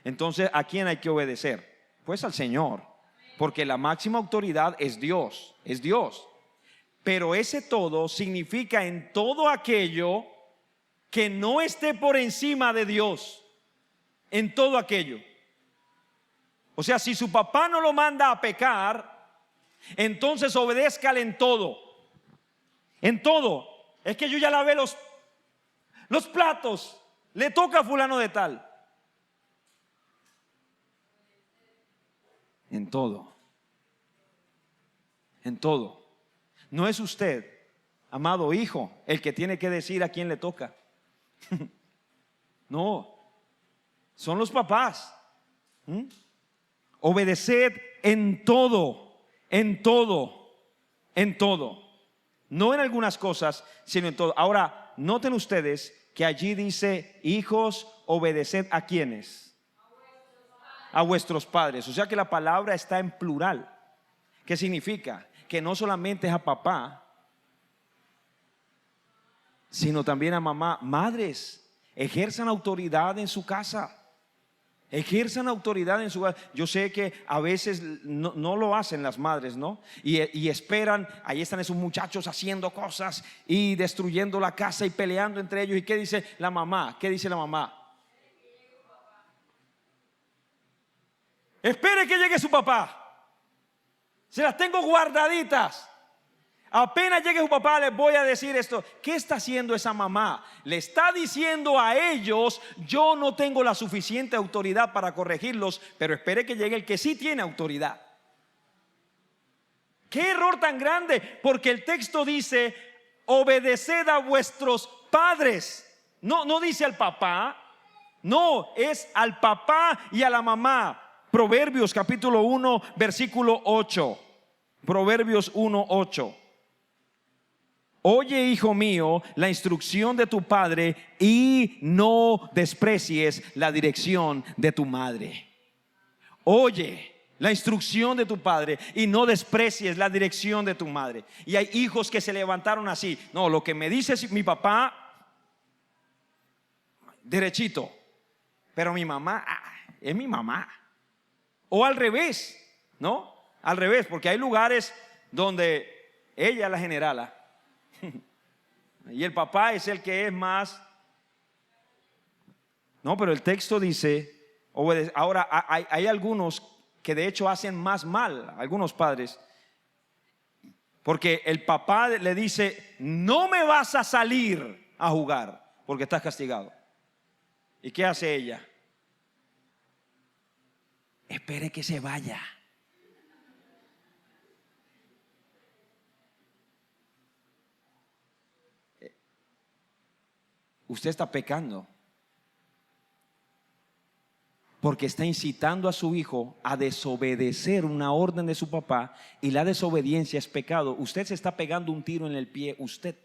Entonces, ¿a quién hay que obedecer? Pues al Señor. Porque la máxima autoridad es Dios, es Dios. Pero ese todo significa en todo aquello que no esté por encima de Dios. En todo aquello. O sea, si su papá no lo manda a pecar, entonces obedézcale en todo. En todo. Es que yo ya lavé los platos, le toca a fulano de tal. En todo. En todo. No es usted, amado hijo, el que tiene que decir a quién le toca. No, son los papás. Obedeced en todo, en todo, en todo. No en algunas cosas, sino en todo. Ahora, noten ustedes que allí dice: hijos, obedeced ¿a quiénes? A vuestros padres. O sea que la palabra está en plural. ¿Qué significa? Que no solamente es a papá, sino también a mamá. Madres, ejerzan autoridad en su casa. Ejerzan autoridad en su casa. Yo sé que a veces no lo hacen las madres, ¿no? Y esperan, ahí están esos muchachos haciendo cosas y destruyendo la casa y peleando entre ellos. ¿Y qué dice la mamá? ¿Qué dice la mamá? Espere que llegue su papá. Se las tengo guardaditas. Apenas llegue su papá les voy a decir esto. ¿Qué está haciendo esa mamá? Le está diciendo a ellos: yo no tengo la suficiente autoridad para corregirlos, pero espere que llegue el que sí tiene autoridad. ¿Qué error tan grande? Porque el texto dice: obedeced a vuestros padres. No dice al papá. No, es al papá y a la mamá. Proverbios capítulo 1 versículo 8. Proverbios 1:8. Oye, hijo mío, la instrucción de tu padre y no desprecies la dirección de tu madre. Oye la instrucción de tu padre y no desprecies la dirección de tu madre. Y hay hijos que se levantaron así: no, lo que me dice mi papá, derechito, pero mi mamá, es mi mamá. O al revés, ¿no? Al revés, porque hay lugares donde ella es la generala y el papá es el que es más. No, pero el texto dice: ahora hay algunos que de hecho hacen más mal, algunos padres, porque el papá le dice: no me vas a salir a jugar porque estás castigado. ¿Y qué hace ella? Espere que se vaya. Usted está pecando porque está incitando a su hijo a desobedecer una orden de su papá, y la desobediencia es pecado. Usted se está pegando un tiro en el pie, usted,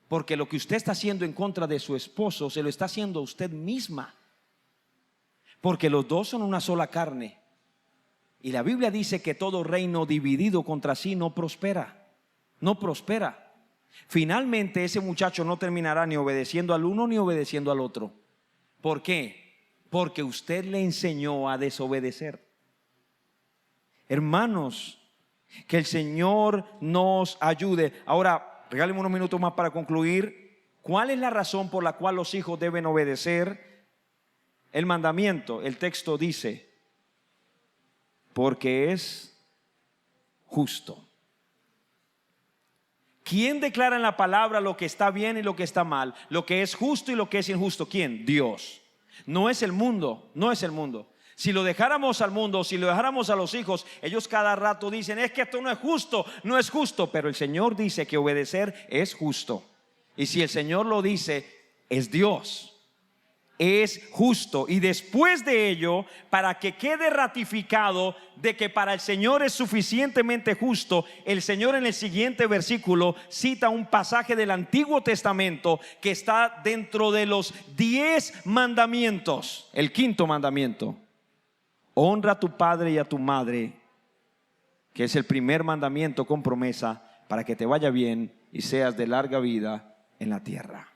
porque lo que usted está haciendo en contra de su esposo se lo está haciendo a usted misma, porque los dos son una sola carne. Y la Biblia dice que todo reino dividido contra sí no prospera. No prospera. Finalmente ese muchacho no terminará ni obedeciendo al uno ni obedeciendo al otro. ¿Por qué? Porque usted le enseñó a desobedecer. Hermanos, Que el Señor nos ayude. Ahora, regáleme unos minutos más para concluir. ¿Cuál es la razón por la cual los hijos deben obedecer el mandamiento? El texto dice, porque es justo. ¿Quién declara en la palabra lo que está bien y lo que está mal? Lo que es justo y lo que es injusto. ¿Quién? Dios. No es el mundo, no es el mundo. Si lo dejáramos al mundo, si lo dejáramos a los hijos, ellos cada rato dicen, es que esto no es justo, no es justo. Pero el Señor dice que obedecer es justo. Y si el Señor lo dice, es Dios. Es justo. Y después de ello, para que quede ratificado de que para el Señor es suficientemente justo, el Señor en el siguiente versículo cita un pasaje del Antiguo Testamento que está dentro de los 10 mandamientos. El quinto mandamiento: honra a tu padre y a tu madre, que es el primer mandamiento con promesa para que te vaya bien y seas de larga vida en la tierra.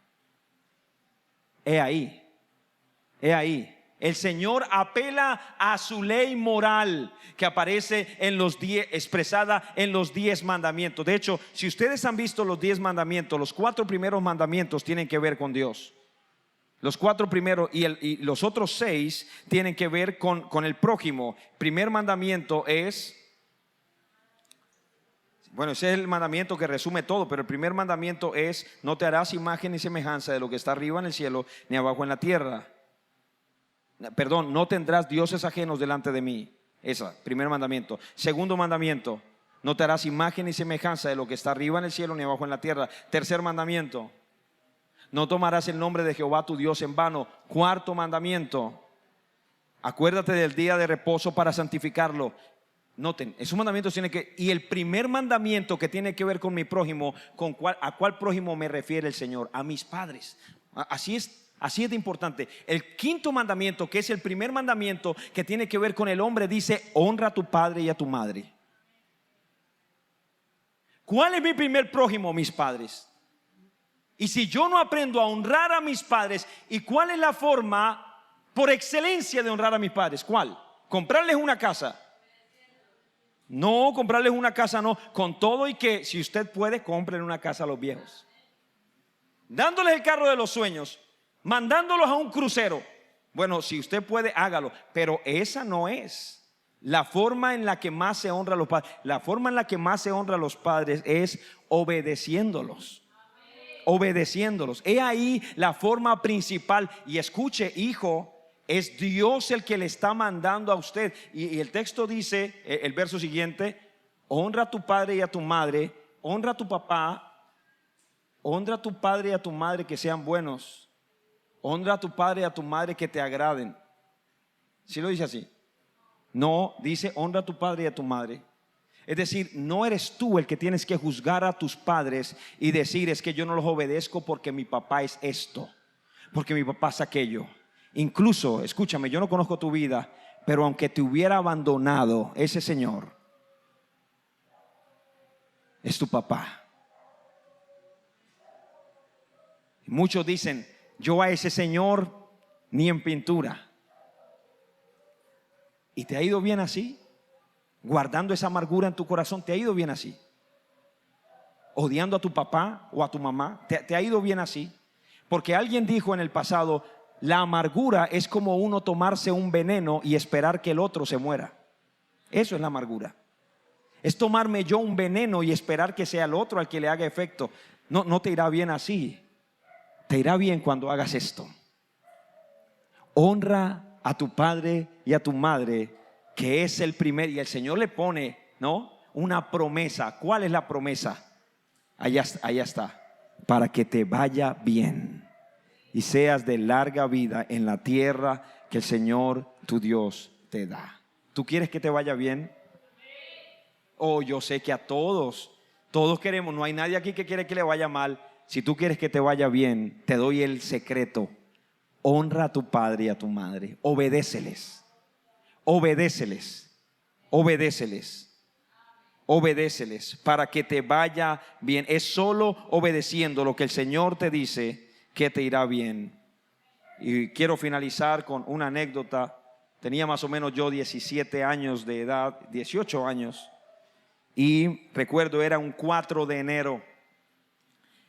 He ahí. He ahí, el Señor apela a su ley moral que aparece en los 10, expresada en los 10 mandamientos. De hecho, si ustedes han visto los 10 mandamientos, los 4 primeros mandamientos tienen que ver con Dios. Los 4 primeros y los otros 6 tienen que ver con el prójimo. Primer mandamiento es, bueno, ese es el mandamiento que resume todo, pero el primer mandamiento es: no te harás imagen ni semejanza de lo que está arriba en el cielo ni abajo en la tierra. Perdón, no tendrás dioses ajenos delante de mí. Ese, primer mandamiento. Segundo mandamiento: no te harás imagen ni semejanza de lo que está arriba en el cielo ni abajo en la tierra. Tercer mandamiento: no tomarás el nombre de Jehová tu Dios en vano. Cuarto mandamiento: acuérdate del día de reposo para santificarlo. Noten, esos mandamientos tienen que, y el primer mandamiento que tiene que ver con mi prójimo, ¿a cuál prójimo me refiere el Señor? A mis padres. Así es de importante. El quinto mandamiento, que es el primer mandamiento que tiene que ver con el hombre, dice: honra a tu padre y a tu madre. ¿Cuál es mi primer prójimo? Mis padres. Y si yo no aprendo a honrar a mis padres, ¿y cuál es la forma por excelencia de honrar a mis padres? ¿Cuál? ¿Comprarles una casa? No, comprarles una casa no. Con todo y que, si usted puede, compren una casa a los viejos. Dándoles el carro de los sueños, mandándolos a un crucero. Bueno, si usted puede, hágalo. Pero esa no es la forma en la que más se honra a los padres. La forma en la que más se honra a los padres es obedeciéndolos. Obedeciéndolos. He ahí la forma principal. Y escuche, hijo, es Dios el que le está mandando a usted. Y el texto dice, el verso siguiente: honra a tu padre y a tu madre. Honra a tu papá. Honra a tu padre y a tu madre, que sean buenos. Honra a tu padre y a tu madre, que te agraden. ¿Sí lo dice así? No, dice: honra a tu padre y a tu madre. Es decir, no eres tú el que tienes que juzgar a tus padres y decir: es que yo no los obedezco porque mi papá es esto, porque mi papá es aquello. Incluso, escúchame, yo no conozco tu vida, pero aunque te hubiera abandonado ese señor, es tu papá. Muchos dicen: yo a ese señor ni en pintura. ¿Y te ha ido bien así? Guardando esa amargura en tu corazón, ¿te ha ido bien así? Odiando a tu papá o a tu mamá, ¿te ha ido bien así? Porque alguien dijo en el pasado: la amargura es como uno tomarse un veneno y esperar que el otro se muera. Eso es la amargura. Es tomarme yo un veneno y esperar que sea el otro al que le haga efecto. No te irá bien así. Te irá bien cuando hagas esto. Honra a tu padre y a tu madre, que es el primer. Y el Señor le pone, ¿no?, una promesa. ¿Cuál es la promesa? Allá está. Para que te vaya bien y seas de larga vida en la tierra que el Señor tu Dios te da. ¿Tú quieres que te vaya bien? Oh, yo sé que a todos queremos. No hay nadie aquí que quiere que le vaya mal. Si tú quieres que te vaya bien, te doy el secreto: honra a tu padre y a tu madre. Obedéceles. Obedéceles. Obedéceles. Obedéceles para que te vaya bien. Es solo obedeciendo lo que el Señor te dice que te irá bien. Y quiero finalizar con una anécdota. Tenía más o menos yo 17 años de edad, 18 años. Y recuerdo, era un 4 de enero.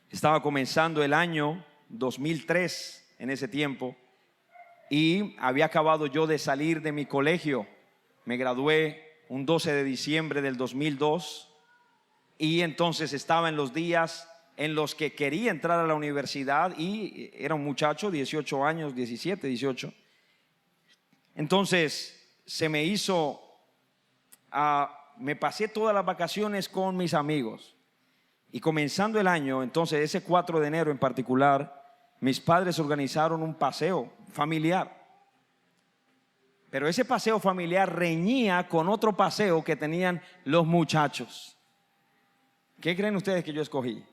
Estaba comenzando el año 2003 en ese tiempo. Y había acabado yo de salir de mi colegio. Me gradué un 12 de diciembre del 2002. Y entonces estaba en los días en los que quería entrar a la universidad. Y era un muchacho, 18 años, 17, 18. Entonces se me hizo, me pasé todas las vacaciones con mis amigos. Y comenzando el año, entonces ese 4 de enero en particular, mis padres organizaron un paseo familiar. Pero ese paseo familiar reñía con otro paseo que tenían los muchachos. ¿Qué creen ustedes que yo escogí?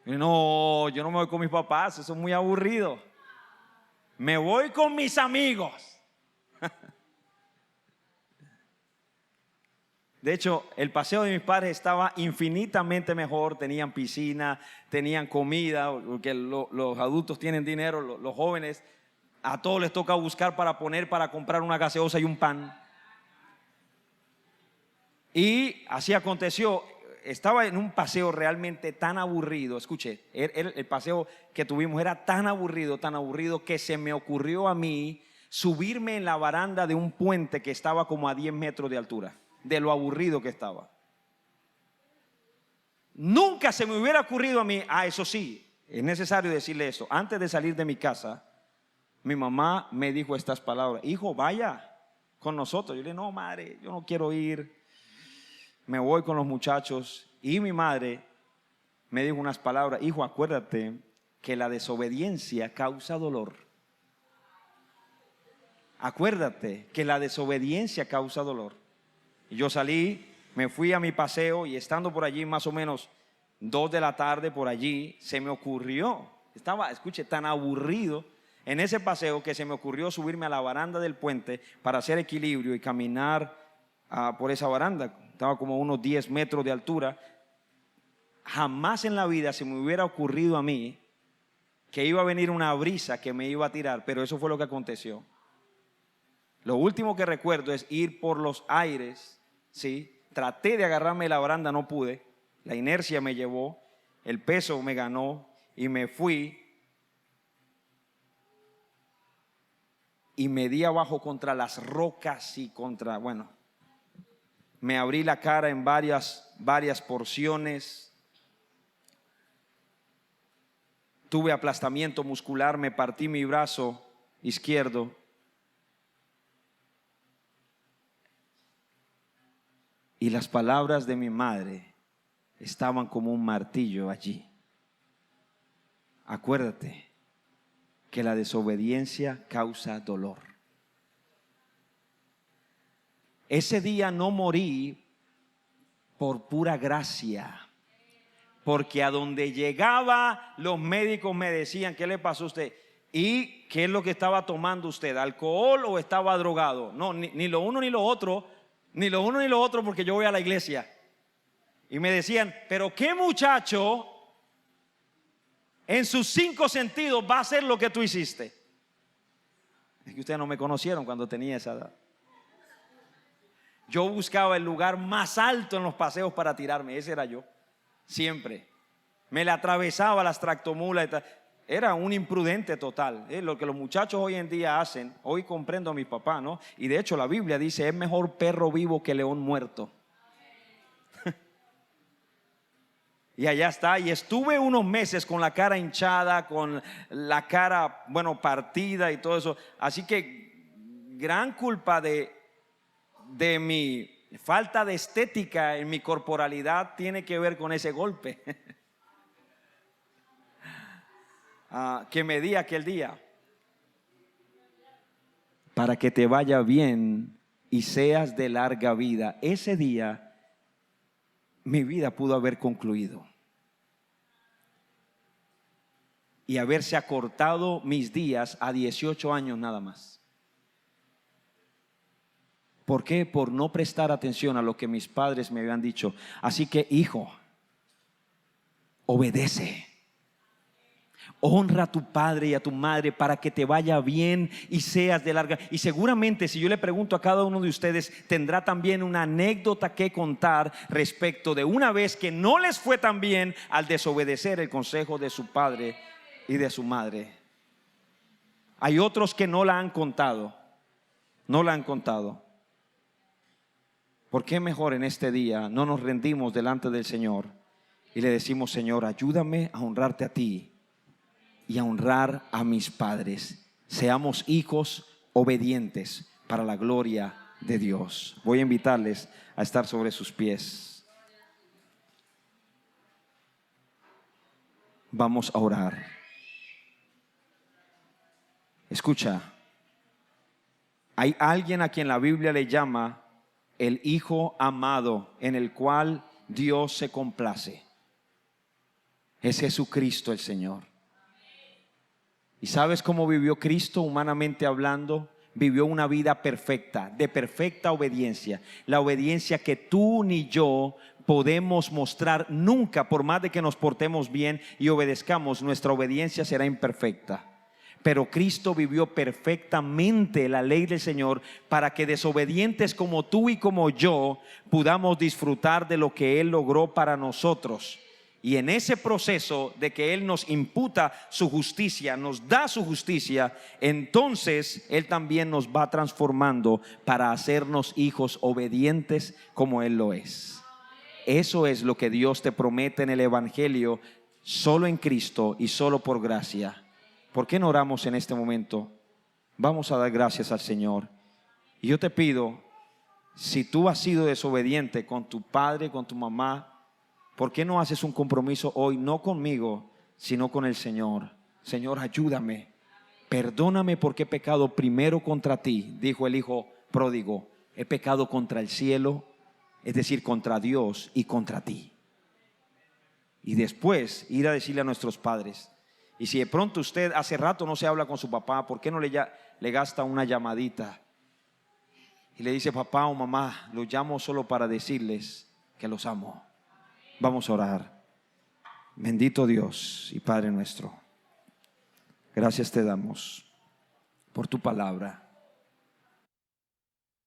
No, yo no me voy con mis papás, eso es muy aburrido. Me voy con mis amigos. De hecho, el paseo de mis padres estaba infinitamente mejor. Tenían piscina, tenían comida, porque los adultos tienen dinero, los jóvenes a todos les toca buscar para comprar una gaseosa y un pan. Y así aconteció. Estaba en un paseo realmente tan aburrido. Escuche, el paseo que tuvimos era tan aburrido que se me ocurrió a mí subirme en la baranda de un puente que estaba como a 10 metros de altura, de lo aburrido que estaba. Nunca se me hubiera ocurrido a mí. Eso sí, es necesario decirle esto. Antes de salir de mi casa, mi mamá me dijo estas palabras: hijo, vaya con nosotros. Yo le dije: no, madre, yo no quiero ir, me voy con los muchachos. Y mi madre me dijo unas palabras: hijo, acuérdate que la desobediencia causa dolor. Acuérdate que la desobediencia causa dolor. Y yo salí, me fui a mi paseo, y estando por allí más o menos 2 de la tarde por allí, se me ocurrió, estaba, escuche, tan aburrido en ese paseo que se me ocurrió subirme a la baranda del puente para hacer equilibrio y caminar por esa baranda. Estaba como a unos 10 metros de altura. Jamás en la vida se me hubiera ocurrido a mí que iba a venir una brisa que me iba a tirar, pero eso fue lo que aconteció. Lo último que recuerdo es ir por los aires, ¿sí? Traté de agarrarme de la baranda, no pude. La inercia me llevó, el peso me ganó y me fui. Y me di abajo contra las rocas y me abrí la cara en varias porciones. Tuve aplastamiento muscular, me partí mi brazo izquierdo. Y las palabras de mi madre estaban como un martillo allí. Acuérdate que la desobediencia causa dolor. Ese día no morí por pura gracia, porque a donde llegaba los médicos me decían: ¿qué le pasó a usted? ¿Y qué es lo que estaba tomando usted? ¿Alcohol o estaba drogado? No, ni lo uno ni lo otro. Ni lo uno ni lo otro, porque yo voy a la iglesia. Y me decían: pero qué muchacho en sus 5 sentidos va a hacer lo que tú hiciste. Es que ustedes no me conocieron cuando tenía esa edad. Yo buscaba el lugar más alto en los paseos para tirarme. Ese era yo, siempre. Me le atravesaba las tractomulas y tal. Era un imprudente total. Lo que los muchachos hoy en día hacen, hoy comprendo a mi papá, ¿no? Y de hecho la Biblia dice: es mejor perro vivo que león muerto. Y allá está. Y estuve unos meses con la cara hinchada, con la cara, partida y todo eso. Así que gran culpa de mi falta de estética en mi corporalidad tiene que ver con ese golpe que me di aquel día. Para que te vaya bien y seas de larga vida. Ese día mi vida pudo haber concluido y haberse acortado mis días a 18 años nada más. ¿Por qué? Por no prestar atención a lo que mis padres me habían dicho. Así que, hijo, obedece. Honra a tu padre y a tu madre para que te vaya bien y seas de larga. Y seguramente si yo le pregunto a cada uno de ustedes, tendrá también una anécdota que contar respecto de una vez que no les fue tan bien al desobedecer el consejo de su padre y de su madre. Hay otros que no la han contado. No la han contado. ¿Por qué mejor en este día no nos rendimos delante del Señor y le decimos: Señor, ayúdame a honrarte a ti y a honrar a mis padres? Seamos hijos obedientes para la gloria de Dios. Voy a invitarles a estar sobre sus pies. Vamos a orar. Escucha, hay alguien a quien la Biblia le llama el Hijo amado, en el cual Dios se complace. Es Jesucristo el Señor. ¿Y sabes cómo vivió Cristo humanamente hablando? Vivió una vida perfecta, de perfecta obediencia. La obediencia que tú ni yo podemos mostrar nunca, por más de que nos portemos bien y obedezcamos, nuestra obediencia será imperfecta. Pero Cristo vivió perfectamente la ley del Señor para que desobedientes como tú y como yo podamos disfrutar de lo que Él logró para nosotros. Y en ese proceso de que Él nos imputa su justicia, nos da su justicia, entonces Él también nos va transformando para hacernos hijos obedientes como Él lo es. Eso es lo que Dios te promete en el Evangelio, solo en Cristo y solo por gracia. ¿Por qué no oramos en este momento? Vamos a dar gracias al Señor. Y yo te pido, si tú has sido desobediente con tu padre, con tu mamá, ¿por qué no haces un compromiso hoy, no conmigo, sino con el Señor? Señor, ayúdame, perdóname porque he pecado primero contra ti, dijo el hijo pródigo. He pecado contra el cielo, es decir, contra Dios y contra ti. Y después ir a decirle a nuestros padres. Y si de pronto usted hace rato no se habla con su papá, ¿por qué no le gasta una llamadita? Y le dice: papá o mamá, los llamo solo para decirles que los amo. Vamos a orar. Bendito Dios y Padre nuestro, gracias te damos por tu palabra.